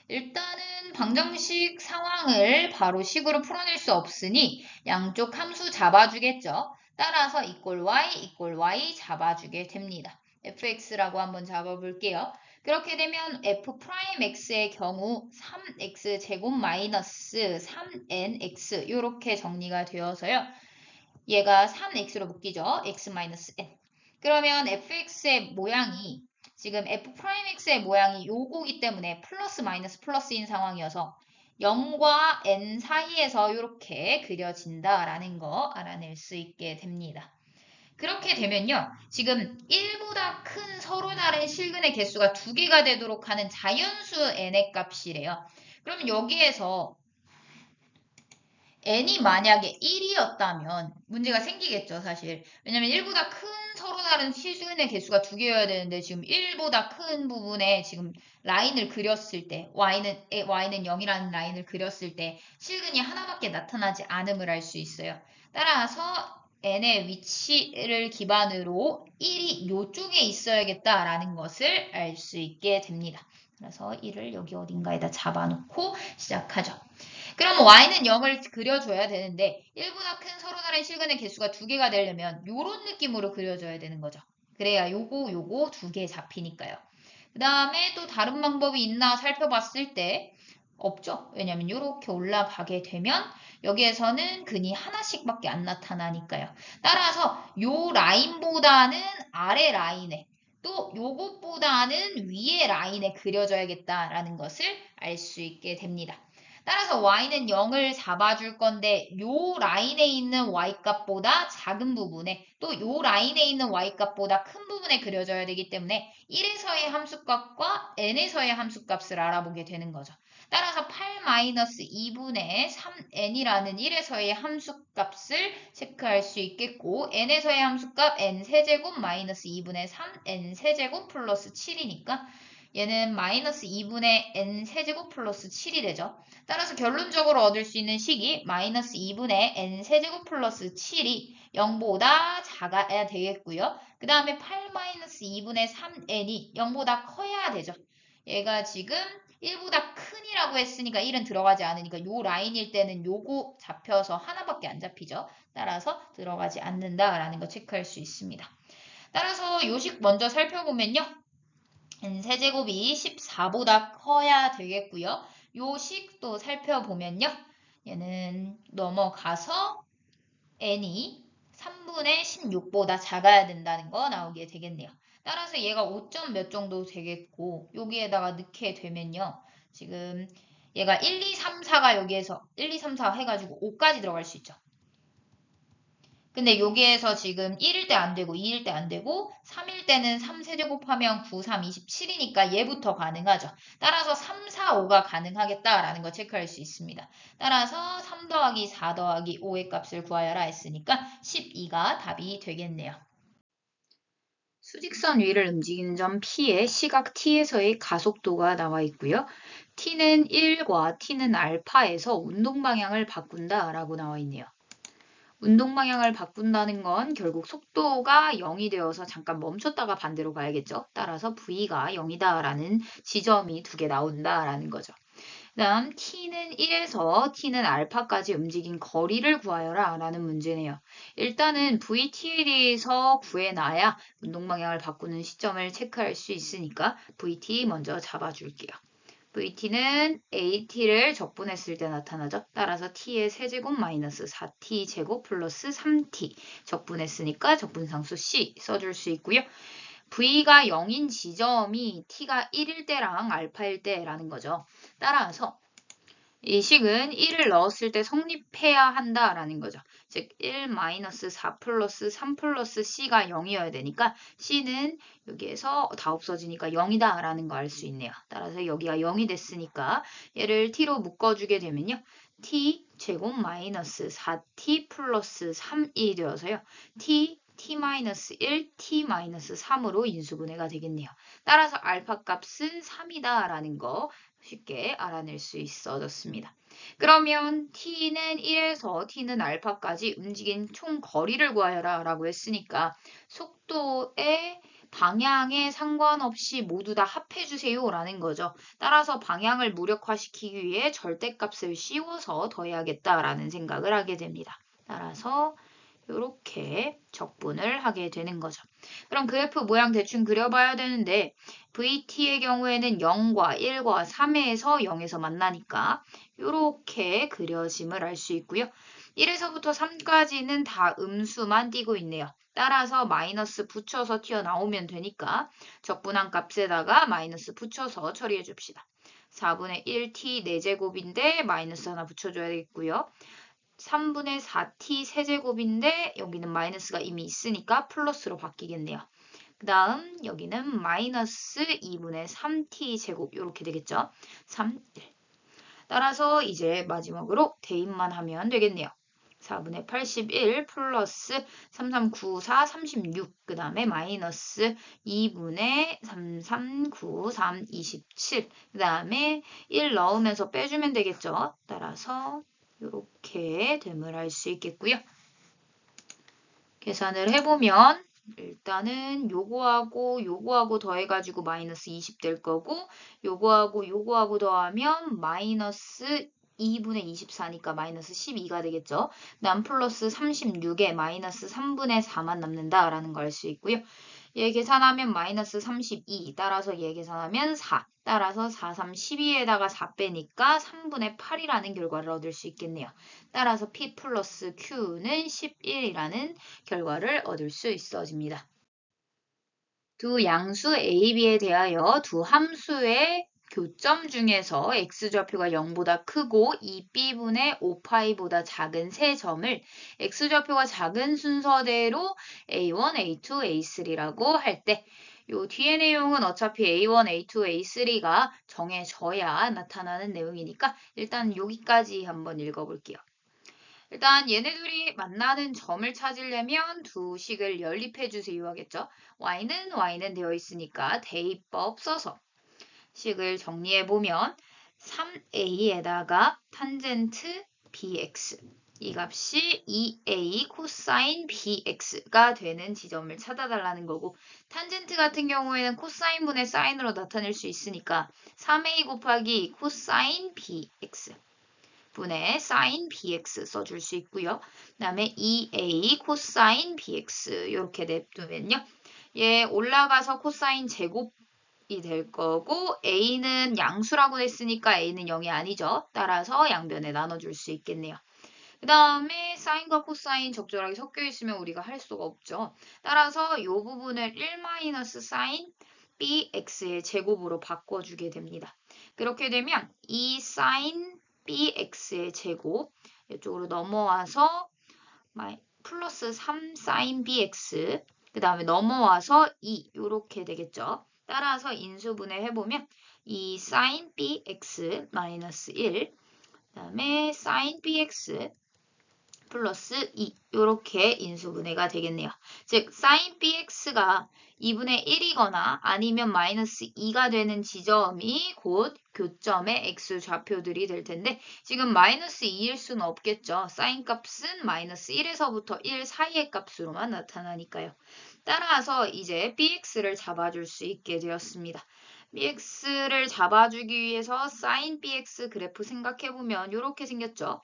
일단은 방정식 상황을 바로 식으로 풀어낼 수 없으니 양쪽 함수 잡아주겠죠. 따라서 y 잡아주게 됩니다. fx라고 한번 잡아볼게요. 그렇게 되면 f'x의 경우 3x 제곱 마이너스 3nx 이렇게 정리가 되어서요. 얘가 3x로 묶이죠. x-n. 그러면 fx의 모양이 지금 f'x의 모양이 요거기 때문에 플러스 마이너스 플러스인 상황이어서 0과 n 사이에서 이렇게 그려진다라는 거 알아낼 수 있게 됩니다. 그렇게 되면요. 지금 1보다 큰 서로 다른 실근의 개수가 2개가 되도록 하는 자연수 n의 값이래요. 그러면 여기에서 n이 만약에 1이었다면 문제가 생기겠죠, 사실. 왜냐면 1보다 큰 서로 다른 실근의 개수가 2개여야 되는데 지금 1보다 큰 부분에 지금 라인을 그렸을 때 y는 0이라는 라인을 그렸을 때 실근이 하나밖에 나타나지 않음을 알 수 있어요. 따라서 n의 위치를 기반으로 1이 이쪽에 있어야겠다라는 것을 알 수 있게 됩니다. 그래서 1을 여기 어딘가에다 잡아놓고 시작하죠. 그럼 y는 0을 그려줘야 되는데 1보다 큰 서로 다른 실근의 개수가 2개가 되려면 이런 느낌으로 그려줘야 되는 거죠. 그래야 요거 2개 잡히니까요. 그 다음에 또 다른 방법이 있나 살펴봤을 때 없죠. 왜냐면 이렇게 올라가게 되면 여기에서는 근이 하나씩밖에 안 나타나니까요. 따라서 요 라인보다는 아래 라인에 또 요것보다는 위에 라인에 그려줘야겠다라는 것을 알 수 있게 됩니다. 따라서 y는 0을 잡아줄 건데 요 라인에 있는 y값보다 작은 부분에 또 요 라인에 있는 y값보다 큰 부분에 그려져야 되기 때문에 1에서의 함수값과 n에서의 함수값을 알아보게 되는 거죠. 따라서 8-2분의 3n이라는 1에서의 함수값을 체크할 수 있겠고 n에서의 함수값 n 세제곱 마이너스 2분의 3n 세제곱 플러스 7이니까 얘는 마이너스 2분의 n 세제곱 플러스 7이 되죠. 따라서 결론적으로 얻을 수 있는 식이 마이너스 2분의 n 세제곱 플러스 7이 0보다 작아야 되겠고요. 그 다음에 8-2분의 3n이 0보다 커야 되죠. 얘가 지금 1보다 큰이라고 했으니까 1은 들어가지 않으니까 요 라인일 때는 요거 잡혀서 하나밖에 안 잡히죠. 따라서 들어가지 않는다라는 거 체크할 수 있습니다. 따라서 요식 먼저 살펴보면요. n세제곱이 14보다 커야 되겠고요. 요 식도 살펴보면요. 얘는 넘어가서 n이 3분의 16보다 작아야 된다는 거 나오게 되겠네요. 따라서 얘가 5점 몇 정도 되겠고 여기에다가 넣게 되면요. 지금 얘가 1, 2, 3, 4가 여기에서 1, 2, 3, 4 해가지고 5까지 들어갈 수 있죠. 근데 여기에서 지금 1일 때 안 되고 2일 때 안 되고 3일 때는 3세제곱하면 9, 3, 27이니까 얘부터 가능하죠. 따라서 3, 4, 5가 가능하겠다라는 거 체크할 수 있습니다. 따라서 3 더하기 4 더하기 5의 값을 구하여라 했으니까 12가 답이 되겠네요. 수직선 위를 움직이는 점 P의 시각 T에서의 가속도가 나와 있고요. T는 1과 T는 알파에서 운동 방향을 바꾼다 라고 나와 있네요. 운동 방향을 바꾼다는 건 결국 속도가 0이 되어서 잠깐 멈췄다가 반대로 가야겠죠. 따라서 V가 0이다라는 지점이 두 개 나온다라는 거죠. 다음 T는 1에서 T는 알파까지 움직인 거리를 구하여라 라는 문제네요. 일단은 VT에 대해서 구해놔야 운동 방향을 바꾸는 시점을 체크할 수 있으니까 VT 먼저 잡아줄게요. VT는 AT를 적분했을 때 나타나죠. 따라서 T의 세제곱 마이너스 4T 제곱 플러스 3T 적분했으니까 적분상수 C 써줄 수 있고요. V가 0인 지점이 T가 1일 때랑 알파일 때라는 거죠. 따라서 이 식은 1을 넣었을 때 성립해야 한다라는 거죠. 즉 1 마이너스 4 플러스 3 플러스 C가 0이어야 되니까 C는 여기에서 다 없어지니까 0이다 라는 거 알 수 있네요. 따라서 여기가 0이 됐으니까 얘를 T로 묶어주게 되면요. T 제곱 마이너스 4T 플러스 3이 되어서요. T T-1, T-3으로 인수분해가 되겠네요. 따라서 알파 값은 3이다 라는 거 쉽게 알아낼 수 있어졌습니다. 그러면 T는 1에서 T는 알파까지 움직인 총 거리를 구하여라 라고 했으니까 속도의 방향에 상관없이 모두 다 합해주세요 라는 거죠. 따라서 방향을 무력화시키기 위해 절대값을 씌워서 더해야겠다라는 생각을 하게 됩니다. 따라서 이렇게 적분을 하게 되는 거죠. 그럼 그래프 모양 대충 그려봐야 되는데 VT의 경우에는 0과 1과 3에서 0에서 만나니까 이렇게 그려짐을 알 수 있고요. 1에서부터 3까지는 다 음수만 띄고 있네요. 따라서 마이너스 붙여서 튀어나오면 되니까 적분한 값에다가 마이너스 붙여서 처리해 줍시다. 4분의 1t 4제곱인데 마이너스 하나 붙여줘야 되겠고요. 3분의 4t 세제곱인데 여기는 마이너스가 이미 있으니까 플러스로 바뀌겠네요. 그 다음 여기는 마이너스 2분의 3t 제곱 이렇게 되겠죠. 3, 1. 따라서 이제 마지막으로 대입만 하면 되겠네요. 4분의 81 플러스 3394 36 그 다음에 마이너스 2분의 3393 27 그 다음에 1 넣으면서 빼주면 되겠죠. 따라서 이렇게 됨을 알 수 있겠고요. 계산을 해보면 일단은 요거하고 더해가지고 마이너스 20 될 거고 요거하고 더하면 마이너스 2분의 24니까 마이너스 12가 되겠죠. 남 플러스 36에 마이너스 3분의 4만 남는다라는 걸 알 수 있고요. 얘 계산하면 마이너스 32, 따라서 얘 계산하면 4, 따라서 4, 3, 12에다가 4 빼니까 3분의 8이라는 결과를 얻을 수 있겠네요. 따라서 P 플러스 Q는 11이라는 결과를 얻을 수 있어집니다. 두 양수 A, B에 대하여 두 함수의 교점 중에서 x좌표가 0보다 크고 2b분의 5파이보다 작은 세 점을 x좌표가 작은 순서대로 a1, a2, a3라고 할 때 요 뒤에 내용은 어차피 a1, a2, a3가 정해져야 나타나는 내용이니까 일단 여기까지 한번 읽어볼게요. 일단 얘네들이 만나는 점을 찾으려면 두 식을 연립해 주세요 하겠죠. y는 되어 있으니까 대입법 써서 식을 정리해보면 3a에다가 탄젠트 bx 이 값이 2a 코사인 bx가 되는 지점을 찾아달라는 거고 탄젠트 같은 경우에는 코사인분의 사인으로 나타낼 수 있으니까 3a 곱하기 코사인 bx 분의 사인 bx 써줄 수 있고요. 그 다음에 2a 코사인 bx 이렇게 냅두면요. 얘 올라가서 코사인 제곱 이 될 거고 A는 양수라고 했으니까 A는 0이 아니죠. 따라서 양변에 나눠줄 수 있겠네요. 그 다음에 사인과 코사인 적절하게 섞여 있으면 우리가 할 수가 없죠. 따라서 이 부분을 1 사인 bx의 제곱으로 바꿔주게 됩니다. 그렇게 되면 2 사인 bx의 제곱 이쪽으로 넘어와서 플러스 3 사인 bx 그 다음에 넘어와서 2 이렇게 되겠죠. 따라서 인수분해 해보면 2 사인 bx 마이너스 1 그 다음에 사인 bx 플러스 2 이렇게 인수분해가 되겠네요. 즉 사인 bx가 2분의 1이거나 아니면 마이너스 2가 되는 지점이 곧 교점의 x 좌표들이 될 텐데 지금 마이너스 2일 수는 없겠죠. 사인 값은 마이너스 1에서부터 1 사이의 값으로만 나타나니까요. 따라서 이제 bx를 잡아줄 수 있게 되었습니다. bx를 잡아주기 위해서 사인 bx 그래프 생각해보면 이렇게 생겼죠.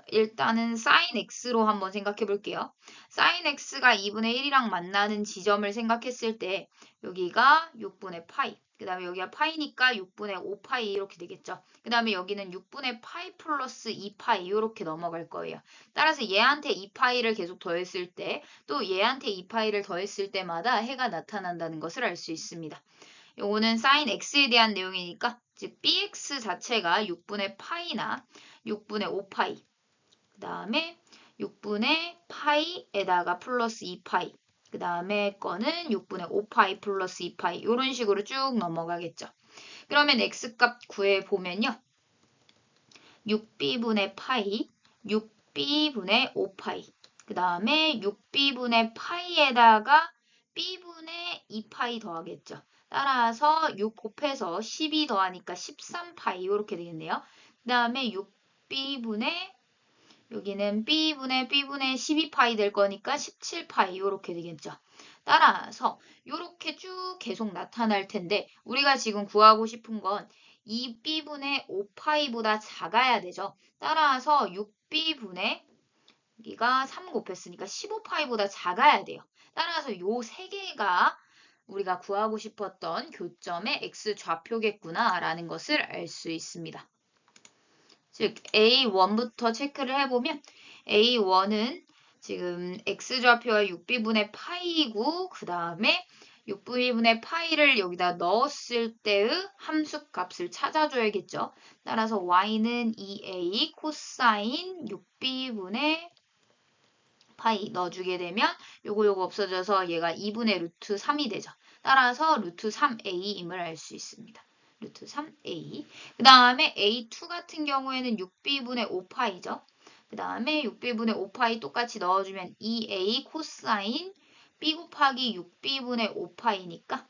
일단은 sin x로 한번 생각해 볼게요. sin x가 2분의 1이랑 만나는 지점을 생각했을 때 여기가 6분의 파이 그 다음에 여기가 파이니까 6분의 5파이 이렇게 되겠죠. 그 다음에 여기는 6분의 파이 플러스 2파이 이렇게 넘어갈 거예요. 따라서 얘한테 2파이를 계속 더했을 때 또 얘한테 2파이를 더했을 때마다 해가 나타난다는 것을 알 수 있습니다. 요거는 sin x에 대한 내용이니까 즉 bx 자체가 6분의 파이나 6분의 5파이 그 다음에 6분의 파이에다가 플러스 2파이 그 다음에 거는 6분의 5파이 플러스 2파이 이런 식으로 쭉 넘어가겠죠. 그러면 x값 구해보면요. 6b분의 파이 6b분의 5파이 그 다음에 6b분의 파이에다가 b분의 2파이 더하겠죠. 따라서 6 곱해서 12 더하니까 13파이 이렇게 되겠네요. 그 다음에 6b분의 여기는 b분의 12파이 될 거니까 17파이 이렇게 되겠죠. 따라서 이렇게 쭉 계속 나타날 텐데 우리가 지금 구하고 싶은 건 2b분의 5파이보다 작아야 되죠. 따라서 6b분의 여기가 3 곱했으니까 15파이보다 작아야 돼요. 따라서 요 세 개가 우리가 구하고 싶었던 교점의 x 좌표겠구나 라는 것을 알 수 있습니다. 즉 A1부터 체크를 해보면 A1은 지금 x좌표가 6b분의 파이고 그 다음에 6b분의 파이를 여기다 넣었을 때의 함수 값을 찾아줘야겠죠. 따라서 y는 2a 코사인 6b분의 파이 넣어주게 되면 요거 없어져서 얘가 2분의 루트 3이 되죠. 따라서 루트 3a임을 알 수 있습니다. 루트 3a. 그 다음에 a2 같은 경우에는 6b분의 5파이죠. 그 다음에 6b분의 5파이 똑같이 넣어주면 2a 코사인 b 곱하기 6b분의 5파이니까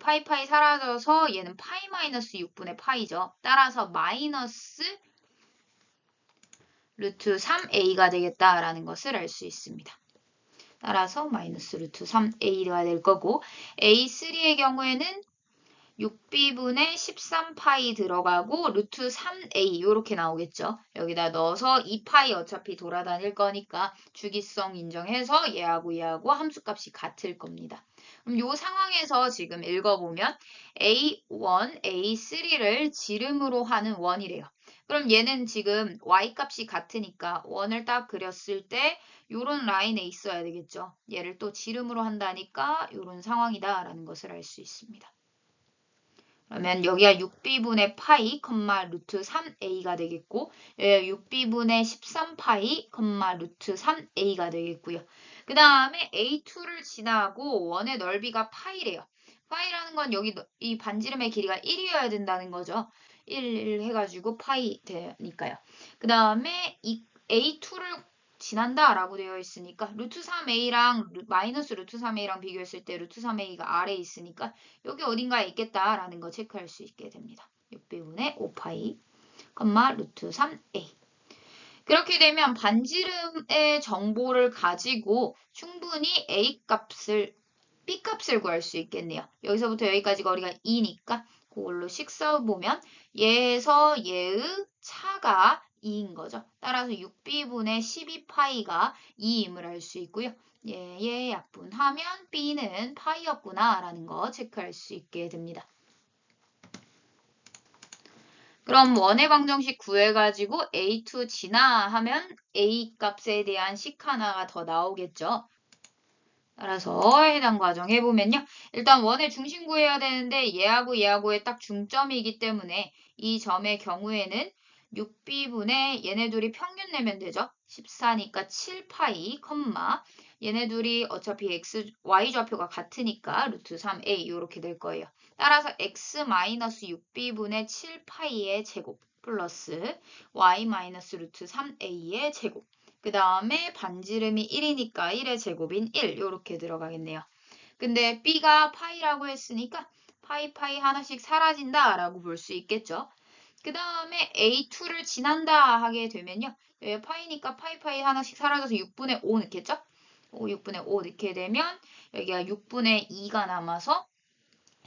파이 사라져서 얘는 파이 마이너스 6분의 파이죠. 따라서 마이너스 루트 3a가 되겠다라는 것을 알 수 있습니다. 따라서 마이너스 루트 3a가 될 거고 a3의 경우에는 6b분의 13파이 들어가고 루트 3a 이렇게 나오겠죠. 여기다 넣어서 2파이 어차피 돌아다닐 거니까 주기성 인정해서 얘하고 함수값이 같을 겁니다. 그럼 이 상황에서 지금 읽어보면 a1, a3를 지름으로 하는 원이래요. 그럼 얘는 지금 y값이 같으니까 원을 딱 그렸을 때 요런 라인에 있어야 되겠죠. 얘를 또 지름으로 한다니까 요런 상황이다라는 것을 알 수 있습니다. 그러면 여기가 6b분의 파이, 루트 3a가 되겠고 6b분의 13파이, 루트 3a가 되겠고요. 그 다음에 a2를 지나고 원의 넓이가 파이래요. 파이라는 건 여기 이 반지름의 길이가 1이어야 된다는 거죠. 1 해가지고 파이 되니까요. 그 다음에 이 a2를 지난다라고 되어 있으니까 루트 3a랑 마이너스 루트 3a랑 비교했을 때 루트 3a가 아래에 있으니까 여기 어딘가에 있겠다라는 거 체크할 수 있게 됩니다. 6b분의 5파이, 루트 3a. 그렇게 되면 반지름의 정보를 가지고 충분히 a 값을, b 값을 구할 수 있겠네요. 여기서부터 여기까지 거리가 2니까 그걸로 식사해보면 얘에서 얘의 차가 2인 거죠. 따라서 6b분의 12파이가 2임을 알 수 있고요. 얘 약분하면 b는 파이였구나 라는 거 체크할 수 있게 됩니다. 그럼 원의 방정식 구해가지고 A2 진화하면 A 값에 대한 식 하나가 더 나오겠죠. 따라서 해당 과정 해보면요. 일단 원의 중심 구해야 되는데 얘하고의 딱 중점이기 때문에 이 점의 경우에는 6b분의 얘네 둘이 평균 내면 되죠. 14니까 7파이, 얘네 둘이 어차피 y 좌표가 같으니까 루트 3a 이렇게 될 거예요. 따라서 x-6b분의 7파이의 제곱 플러스 y-루트 3a의 제곱. 그 다음에 반지름이 1이니까 1의 제곱인 1 이렇게 들어가겠네요. 근데 b가 파이라고 했으니까 파이 하나씩 사라진다 라고 볼 수 있겠죠. 그 다음에 a2를 지난다 하게 되면요. 여기 파이니까 파이 하나씩 사라져서 6분의 5 넣겠죠. 6분의 5 넣게 되면 여기가 6분의 2가 남아서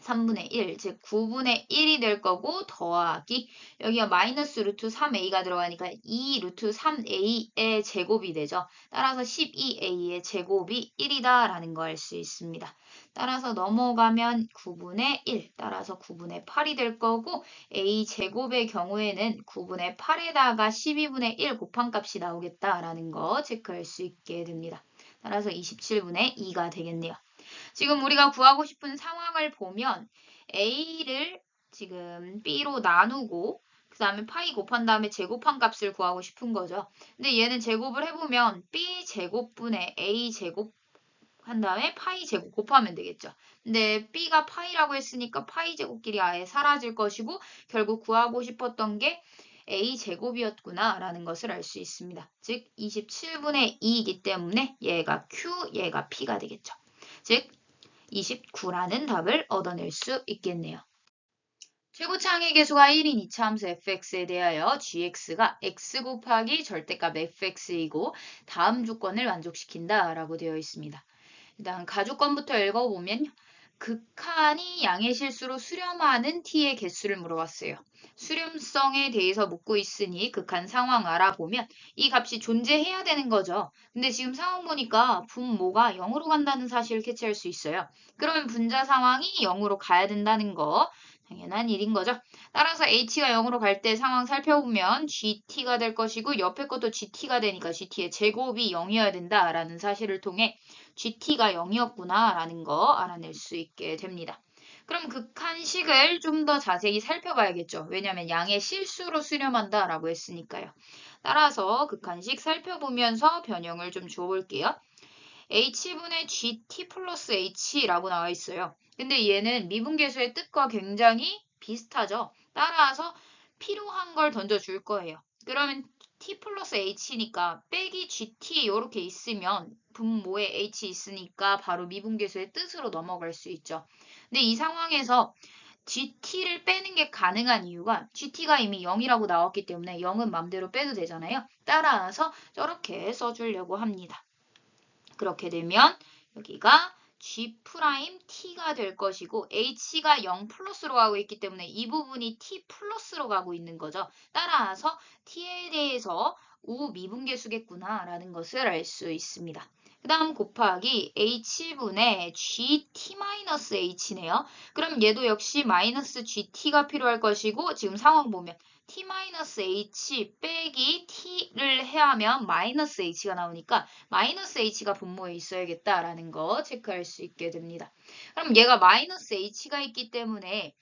3분의 1, 즉 9분의 1이 될 거고 더하기 여기가 마이너스 루트 3a가 들어가니까 2 루트 3a의 제곱이 되죠. 따라서 12a의 제곱이 1이다 라는 거 알 수 있습니다. 따라서 넘어가면 9분의 1, 따라서 9분의 8이 될 거고 a 제곱의 경우에는 9분의 8에다가 12분의 1 곱한 값이 나오겠다라는 거 체크할 수 있게 됩니다. 따라서 27분의 2가 되겠네요. 지금 우리가 구하고 싶은 상황을 보면 A를 지금 B로 나누고 그 다음에 파이 곱한 다음에 제곱한 값을 구하고 싶은 거죠. 근데 얘는 제곱을 해보면 B 제곱분의 A 제곱 한 다음에 파이 제곱 곱하면 되겠죠. 근데 B가 파이라고 했으니까 파이 제곱끼리 아예 사라질 것이고 결국 구하고 싶었던 게 A 제곱이었구나 라는 것을 알 수 있습니다. 즉 27분의 2이기 때문에 얘가 Q, 얘가 P가 되겠죠. 즉 29라는 답을 얻어낼 수 있겠네요. 최고차항의 계수가 1인 이차함수 fx에 대하여 gx가 x 곱하기 절대값 fx이고 다음 조건을 만족시킨다 라고 되어 있습니다. 일단 가조건부터 읽어보면 극한이 양의 실수로 수렴하는 t의 개수를 물어봤어요. 수렴성에 대해서 묻고 있으니 극한 상황 알아보면 이 값이 존재해야 되는 거죠. 근데 지금 상황 보니까 분모가 0으로 간다는 사실을 캐치할 수 있어요. 그러면 분자 상황이 0으로 가야 된다는 거 당연한 일인 거죠. 따라서 h가 0으로 갈 때 상황 살펴보면 gt가 될 것이고 옆에 것도 gt가 되니까 gt의 제곱이 0이어야 된다라는 사실을 통해 GT가 0이었구나 라는 거 알아낼 수 있게 됩니다. 그럼 극한식을 좀 더 자세히 살펴봐야겠죠. 왜냐하면 양의 실수로 수렴한다 라고 했으니까요. 따라서 극한식 살펴보면서 변형을 좀 줘볼게요. h분의 gt 플러스 h라고 나와 있어요. 근데 얘는 미분계수의 뜻과 굉장히 비슷하죠. 따라서 필요한 걸 던져줄 거예요. 그러면 t 플러스 h니까 빼기 gt 이렇게 있으면 분모에 h 있으니까 바로 미분계수의 뜻으로 넘어갈 수 있죠. 근데 이 상황에서 gt를 빼는 게 가능한 이유가 gt가 이미 0이라고 나왔기 때문에 0은 맘대로 빼도 되잖아요. 따라서 저렇게 써주려고 합니다. 그렇게 되면 여기가 G'T가 될 것이고 H가 0 플러스로 가고 있기 때문에 이 부분이 T 플러스로 가고 있는 거죠. 따라서 T에 대해서 우미분계수겠구나 라는 것을 알 수 있습니다. 그 다음 곱하기 H분의 GT-H네요. 그럼 얘도 역시 마이너스 GT가 필요할 것이고 지금 상황 보면 T-H 빼기 T를 해하면 마이너스 H가 나오니까 마이너스 H가 분모에 있어야겠다라는 거 체크할 수 있게 됩니다. 그럼 얘가 마이너스 H가 있기 때문에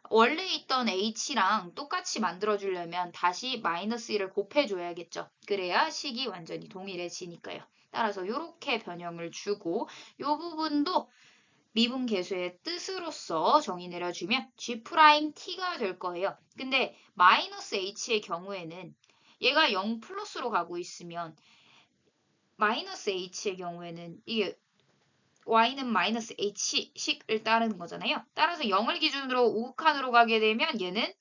원래 있던 H랑 똑같이 만들어주려면 다시 마이너스 1을 곱해줘야겠죠. 그래야 식이 완전히 동일해지니까요. 따라서 이렇게 변형을 주고 이 부분도 미분계수의 뜻으로서 정의 내려주면 G'T가 될 거예요. 근데 마이너스 H의 경우에는 얘가 0 플러스로 가고 있으면 마이너스 H의 경우에는 이게 y는 마이너스 h식을 따르는 거잖아요. 따라서 0을 기준으로 우극한으로 가게 되면 얘는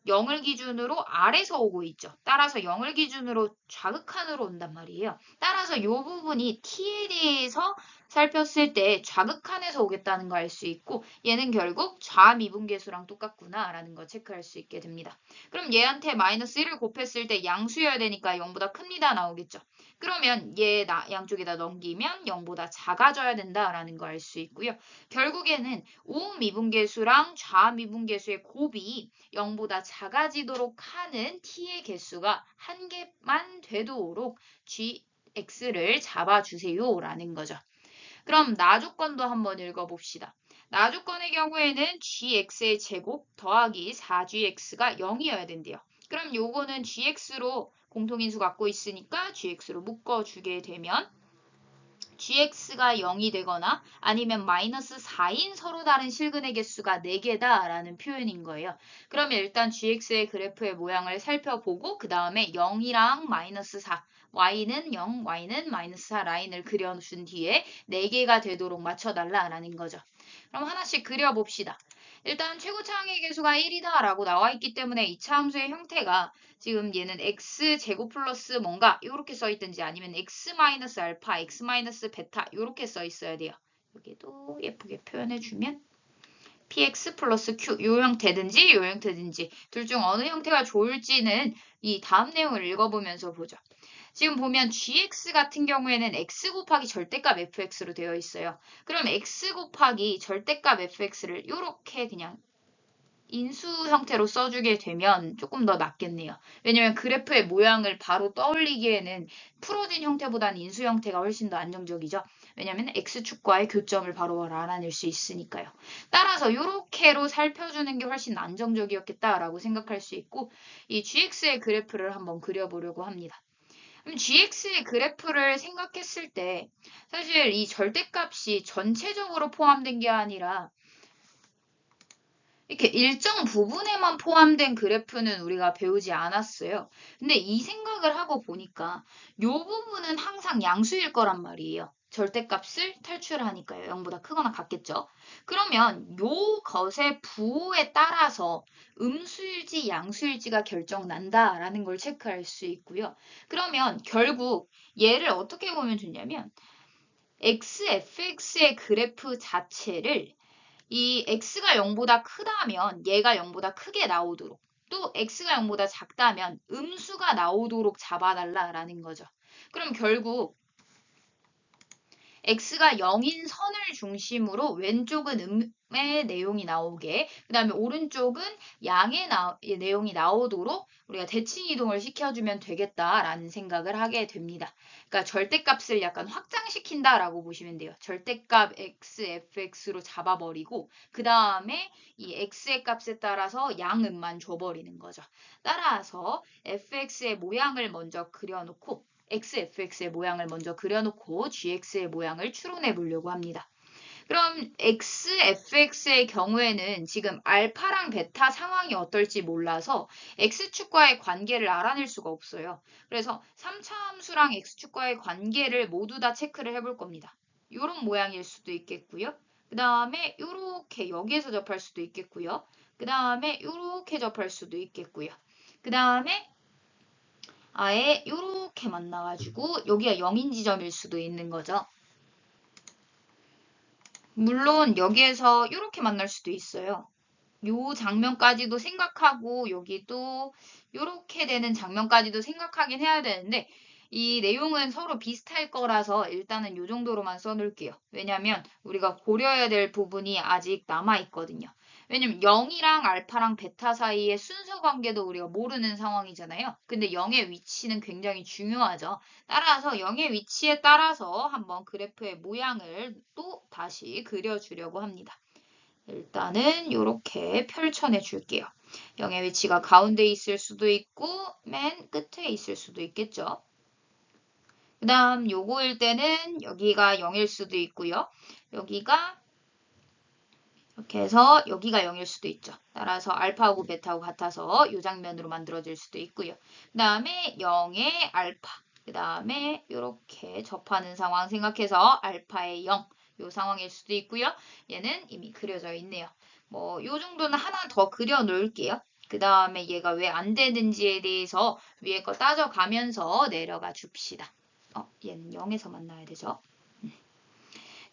0을 기준으로 아래서 오고 있죠. 따라서 0을 기준으로 좌극한으로 온단 말이에요. 따라서 이 부분이 t에 대해서 살폈을 때 좌극한에서 오겠다는 거 알 수 있고 얘는 결국 좌미분계수랑 똑같구나 라는 거 체크할 수 있게 됩니다. 그럼 얘한테 마이너스 1을 곱했을 때 양수여야 되니까 0보다 큽니다 나오겠죠. 그러면 얘 양쪽에다 넘기면 0보다 작아져야 된다라는 거 알 수 있고요. 결국에는 우미분계수랑 좌미분계수의 곱이 0보다 작아지도록 하는 t의 개수가 한 개만 되도록 gx를 잡아주세요 라는 거죠. 그럼 나조건도 한번 읽어봅시다. 나조건의 경우에는 gx의 제곱 더하기 4gx가 0이어야 된대요. 그럼 요거는 gx로 공통인수 갖고 있으니까 gx로 묶어주게 되면 gx가 0이 되거나 아니면 마이너스 4인 서로 다른 실근의 개수가 4개다 라는 표현인 거예요. 그러면 일단 gx의 그래프의 모양을 살펴보고 그 다음에 0이랑 마이너스 4, y는 0, y는 마이너스 4 라인을 그려준 뒤에 4개가 되도록 맞춰달라라는 거죠. 그럼 하나씩 그려봅시다. 일단 최고차항의 개수가 1이다 라고 나와 있기 때문에 이 차함수의 형태가 지금 얘는 x제곱 플러스 뭔가 이렇게 써 있든지 아니면 x 마이너스 알파, x 마이너스 베타 이렇게 써 있어야 돼요. 여기도 예쁘게 표현해주면 px 플러스 q 요 형태든지 요 형태든지 둘 중 어느 형태가 좋을지는 이 다음 내용을 읽어보면서 보죠. 지금 보면 gx 같은 경우에는 x 곱하기 절대값 fx로 되어 있어요. 그럼 x 곱하기 절대값 fx를 이렇게 그냥 인수 형태로 써주게 되면 조금 더 낫겠네요. 왜냐면 그래프의 모양을 바로 떠올리기에는 풀어진 형태보다는 인수 형태가 훨씬 더 안정적이죠. 왜냐면 x축과의 교점을 바로 알아낼 수 있으니까요. 따라서 이렇게로 살펴주는 게 훨씬 안정적이었겠다라고 생각할 수 있고 이 gx의 그래프를 한번 그려보려고 합니다. 그럼 gx의 그래프를 생각했을 때 사실 이 절대값이 전체적으로 포함된 게 아니라 이렇게 일정 부분에만 포함된 그래프는 우리가 배우지 않았어요. 근데 이 생각을 하고 보니까 이 부분은 항상 양수일 거란 말이에요. 절대값을 탈출하니까요. 0보다 크거나 같겠죠. 그러면 요 것의 부호에 따라서 음수일지 양수일지가 결정난다라는 걸 체크할 수 있고요. 그러면 결국 얘를 어떻게 보면 좋냐면 xfx의 그래프 자체를 이 x가 0보다 크다면 얘가 0보다 크게 나오도록 또 x가 0보다 작다면 음수가 나오도록 잡아달라라는 거죠. 그럼 결국 x가 0인 선을 중심으로 왼쪽은 음의 내용이 나오게 그 다음에 오른쪽은 양의 내용이 나오도록 우리가 대칭 이동을 시켜주면 되겠다라는 생각을 하게 됩니다. 그러니까 절대값을 약간 확장시킨다라고 보시면 돼요. 절대값 x, fx로 잡아버리고 그 다음에 이 x의 값에 따라서 양음만 줘버리는 거죠. 따라서 fx의 모양을 먼저 그려놓고 xfx의 모양을 먼저 그려놓고 gx의 모양을 추론해 보려고 합니다. 그럼 xfx의 경우에는 지금 알파랑 베타 상황이 어떨지 몰라서 x축과의 관계를 알아낼 수가 없어요. 그래서 3차 함수랑 x축과의 관계를 모두 다 체크를 해볼 겁니다. 이런 모양일 수도 있겠고요. 그 다음에 이렇게 여기에서 접할 수도 있겠고요. 그 다음에 이렇게 접할 수도 있겠고요. 그 다음에 아예 이렇게 만나가지고 여기가 0인 지점일 수도 있는 거죠. 물론 여기에서 이렇게 만날 수도 있어요. 요 장면까지도 생각하고 여기도 이렇게 되는 장면까지도 생각하긴 해야 되는데 이 내용은 서로 비슷할 거라서 일단은 요 정도로만 써놓을게요. 왜냐면 우리가 고려해야 될 부분이 아직 남아있거든요. 왜냐면 0이랑 알파랑 베타 사이의 순서 관계도 우리가 모르는 상황이잖아요. 근데 0의 위치는 굉장히 중요하죠. 따라서 0의 위치에 따라서 한번 그래프의 모양을 또 다시 그려주려고 합니다. 일단은 이렇게 펼쳐내 줄게요. 0의 위치가 가운데 있을 수도 있고 맨 끝에 있을 수도 있겠죠. 그 다음 요거일 때는 여기가 0일 수도 있고요. 여기가 이렇게 해서 여기가 0일 수도 있죠. 따라서 알파하고 베타하고 같아서 이 장면으로 만들어질 수도 있고요. 그 다음에 0의 알파, 그 다음에 이렇게 접하는 상황 생각해서 알파의 0, 이 상황일 수도 있고요. 얘는 이미 그려져 있네요. 뭐 이 정도는 하나 더 그려 놓을게요. 그 다음에 얘가 왜 안 되는지에 대해서 위에 거 따져가면서 내려가 줍시다. 얘는 0에서 만나야 되죠.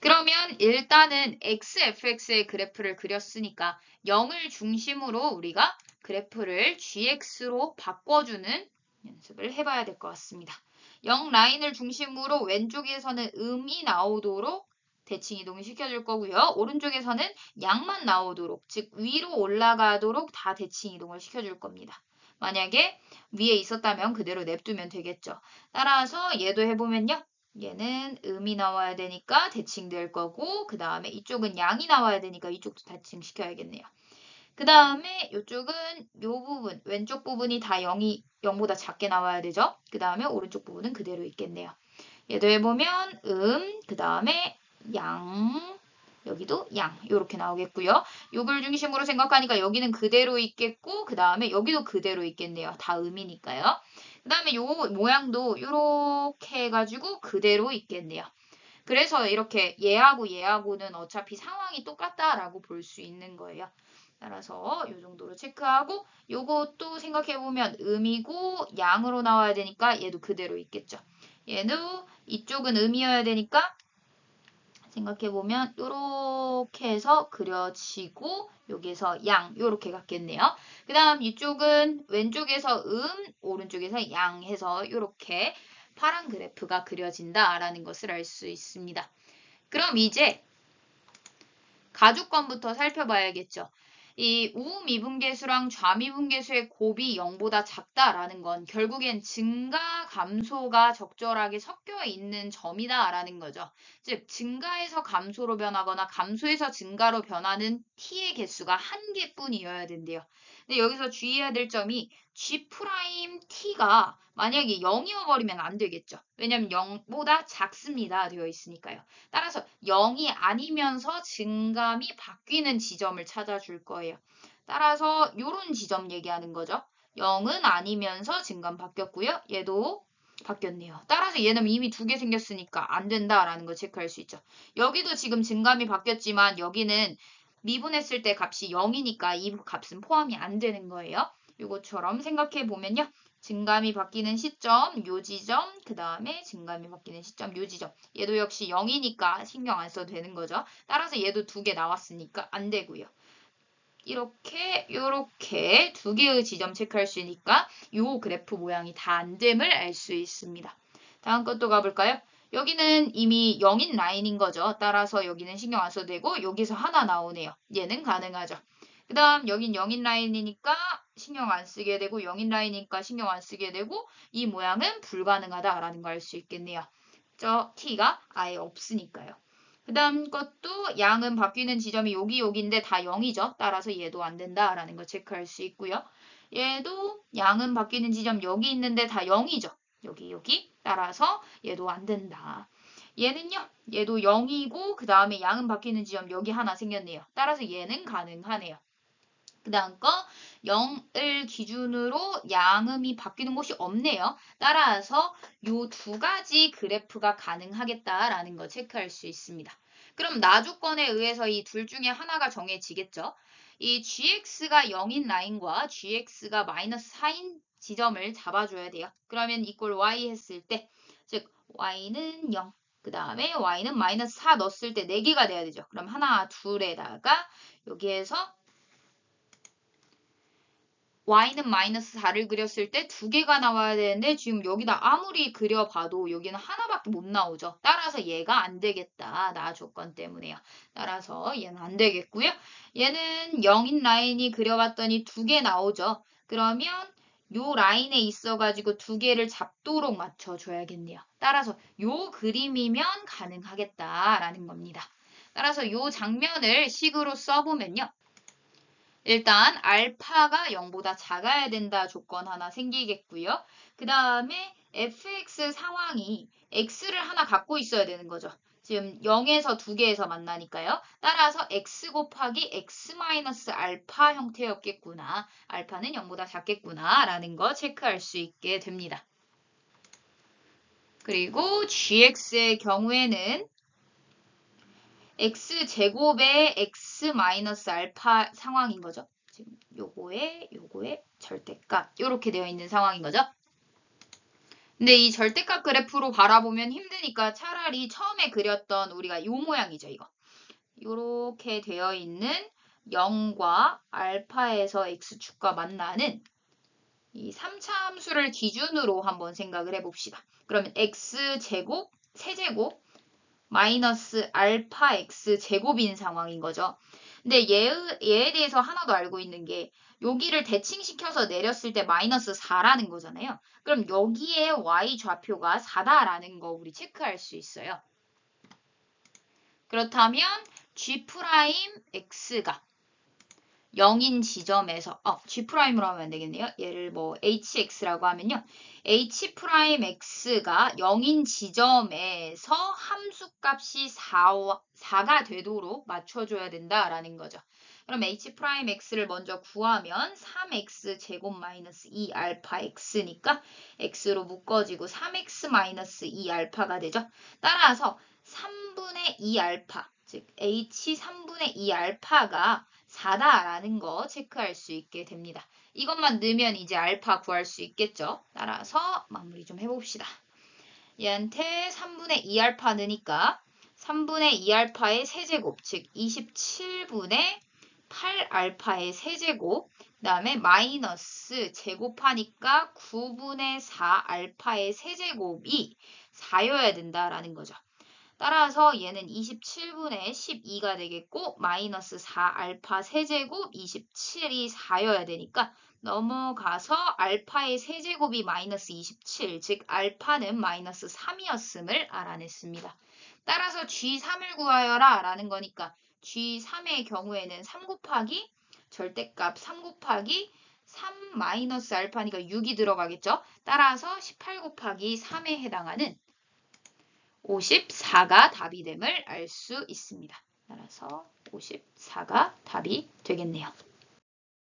그러면 일단은 XFX의 그래프를 그렸으니까 0을 중심으로 우리가 그래프를 GX로 바꿔주는 연습을 해봐야 될 것 같습니다. 0 라인을 중심으로 왼쪽에서는 음이 나오도록 대칭 이동을 시켜줄 거고요. 오른쪽에서는 양만 나오도록, 즉 위로 올라가도록 다 대칭 이동을 시켜줄 겁니다. 만약에 위에 있었다면 그대로 냅두면 되겠죠. 따라서 얘도 해보면요. 얘는 음이 나와야 되니까 대칭될 거고 그 다음에 이쪽은 양이 나와야 되니까 이쪽도 대칭시켜야겠네요. 그 다음에 이쪽은 요 부분, 왼쪽 부분이 다 0보다 작게 나와야 되죠. 그 다음에 오른쪽 부분은 그대로 있겠네요. 얘도 해보면 그 다음에 양, 여기도 양 이렇게 나오겠고요. 요걸 중심으로 생각하니까 여기는 그대로 있겠고 그 다음에 여기도 그대로 있겠네요. 다 음이니까요. 그 다음에 요 모양도 이렇게 해가지고 그대로 있겠네요. 그래서 이렇게 얘하고 얘하고는 어차피 상황이 똑같다라고 볼 수 있는 거예요. 따라서 이 정도로 체크하고 요것도 생각해보면 음이고 양으로 나와야 되니까 얘도 그대로 있겠죠. 얘도 이쪽은 음이어야 되니까 생각해보면 이렇게 해서 그려지고 여기에서 양 이렇게 갔겠네요. 그 다음 이쪽은 왼쪽에서 오른쪽에서 양 해서 이렇게 파란 그래프가 그려진다라는 것을 알 수 있습니다. 그럼 이제 가주권부터 살펴봐야겠죠. 이 우미분계수랑 좌미분계수의 곱이 0보다 작다라는 건 결국엔 증가, 감소가 적절하게 섞여 있는 점이다라는 거죠. 즉 증가에서 감소로 변하거나 감소에서 증가로 변하는 t의 개수가 한 개뿐이어야 된대요. 근데 여기서 주의해야 될 점이 G'T가 만약에 0이어버리면 안 되겠죠. 왜냐면 0보다 작습니다. 되어 있으니까요. 따라서 0이 아니면서 증감이 바뀌는 지점을 찾아줄 거예요. 따라서 이런 지점 얘기하는 거죠. 0은 아니면서 증감 바뀌었고요. 얘도 바뀌었네요. 따라서 얘는 이미 두 개 생겼으니까 안 된다라는 거 체크할 수 있죠. 여기도 지금 증감이 바뀌었지만 여기는 미분했을 때 값이 0이니까 이 값은 포함이 안 되는 거예요. 이것처럼 생각해 보면요. 증감이 바뀌는 시점, 요 지점, 그 다음에 증감이 바뀌는 시점, 요 지점. 얘도 역시 0이니까 신경 안 써도 되는 거죠. 따라서 얘도 두 개 나왔으니까 안 되고요. 요렇게 두 개의 지점 체크할 수 있으니까 요 그래프 모양이 다 안 됨을 알 수 있습니다. 다음 것도 가볼까요? 여기는 이미 0인 라인인 거죠. 따라서 여기는 신경 안 써도 되고 여기서 하나 나오네요. 얘는 가능하죠. 그 다음 여긴 0인 라인이니까 신경 안 쓰게 되고 0인 라인이니까 신경 안 쓰게 되고 이 모양은 불가능하다라는 걸 알 수 있겠네요. 저 t가 아예 없으니까요. 그 다음 것도 양은 바뀌는 지점이 여기인데 다 0이죠. 따라서 얘도 안 된다라는 거 체크할 수 있고요. 얘도 양은 바뀌는 지점 여기 있는데 다 0이죠. 여기. 따라서 얘도 안 된다. 얘는요. 얘도 0이고 그 다음에 양은 바뀌는 지점 여기 하나 생겼네요. 따라서 얘는 가능하네요. 그 다음 거 0을 기준으로 양음이 바뀌는 곳이 없네요. 따라서 요 두 가지 그래프가 가능하겠다라는 거 체크할 수 있습니다. 그럼 나조건에 의해서 이 둘 중에 하나가 정해지겠죠. 이 gx가 0인 라인과 gx가 마이너스 4인 지점을 잡아줘야 돼요. 그러면 이꼴 y 했을 때, 즉 y는 0, 그 다음에 y는 마이너스 4 넣었을 때 4개가 돼야 되죠. 그럼 하나, 둘에다가 여기에서 y는 마이너스 4를 그렸을 때 두 개가 나와야 되는데 지금 여기다 아무리 그려봐도 여기는 하나밖에 못 나오죠. 따라서 얘가 안 되겠다. 나 조건 때문에요. 따라서 얘는 안 되겠고요. 얘는 0인 라인이 그려봤더니 두 개 나오죠. 그러면 요 라인에 있어가지고 두 개를 잡도록 맞춰줘야겠네요. 따라서 요 그림이면 가능하겠다라는 겁니다. 따라서 요 장면을 식으로 써보면요. 일단 알파가 0보다 작아야 된다 조건 하나 생기겠고요. 그 다음에 fx 상황이 x를 하나 갖고 있어야 되는 거죠. 지금 0에서 두 개에서 만나니까요. 따라서 x 곱하기 x 마이너스 알파 형태였겠구나. 알파는 0보다 작겠구나 라는 거 체크할 수 있게 됩니다. 그리고 gx의 경우에는 x제곱의 x 마이너스 알파 상황인 거죠. 지금 요거의 절대값 이렇게 되어 있는 상황인 거죠. 근데 이 절대값 그래프로 바라보면 힘드니까 차라리 처음에 그렸던 우리가 요 모양이죠, 이거. 요렇게 되어 있는 0과 알파에서 x축과 만나는 이 3차 함수를 기준으로 한번 생각을 해봅시다. 그러면 x제곱, 세제곱, 마이너스 알파 x제곱인 상황인 거죠. 근데 얘에 대해서 하나 더 알고 있는 게 여기를 대칭시켜서 내렸을 때 마이너스 4라는 거잖아요. 그럼 여기에 y 좌표가 4다라는 거 우리 체크할 수 있어요. 그렇다면 g'x가 0인 지점에서 G'으로 하면 안 되겠네요. 얘를 뭐 HX라고 하면요. H'X가 0인 지점에서 함수값이 4가 되도록 맞춰줘야 된다라는 거죠. 그럼 H'X를 먼저 구하면 3X 제곱 마이너스 2알파 X니까 X로 묶어지고 3X 마이너스 2알파가 되죠. 따라서 3분의 2알파, 즉 H 3분의 2알파가 4다라는 거 체크할 수 있게 됩니다. 이것만 넣으면 이제 알파 구할 수 있겠죠. 따라서 마무리 좀 해봅시다. 얘한테 3분의 2알파 넣으니까 3분의 2알파의 세제곱, 즉 27분의 8알파의 세제곱, 그 다음에 마이너스 제곱하니까 9분의 4알파의 세제곱이 4여야 된다라는 거죠. 따라서 얘는 27분의 12가 되겠고 마이너스 4알파 세제곱 27이 4여야 되니까 넘어가서 알파의 세제곱이 마이너스 27, 즉 알파는 마이너스 3이었음을 알아냈습니다. 따라서 G3을 구하여라 라는 거니까 G3의 경우에는 3 곱하기 절대값 3 곱하기 3 마이너스 알파니까 6이 들어가겠죠. 따라서 18 곱하기 3에 해당하는 54가 답이 됨을 알 수 있습니다. 따라서 54가 답이 되겠네요.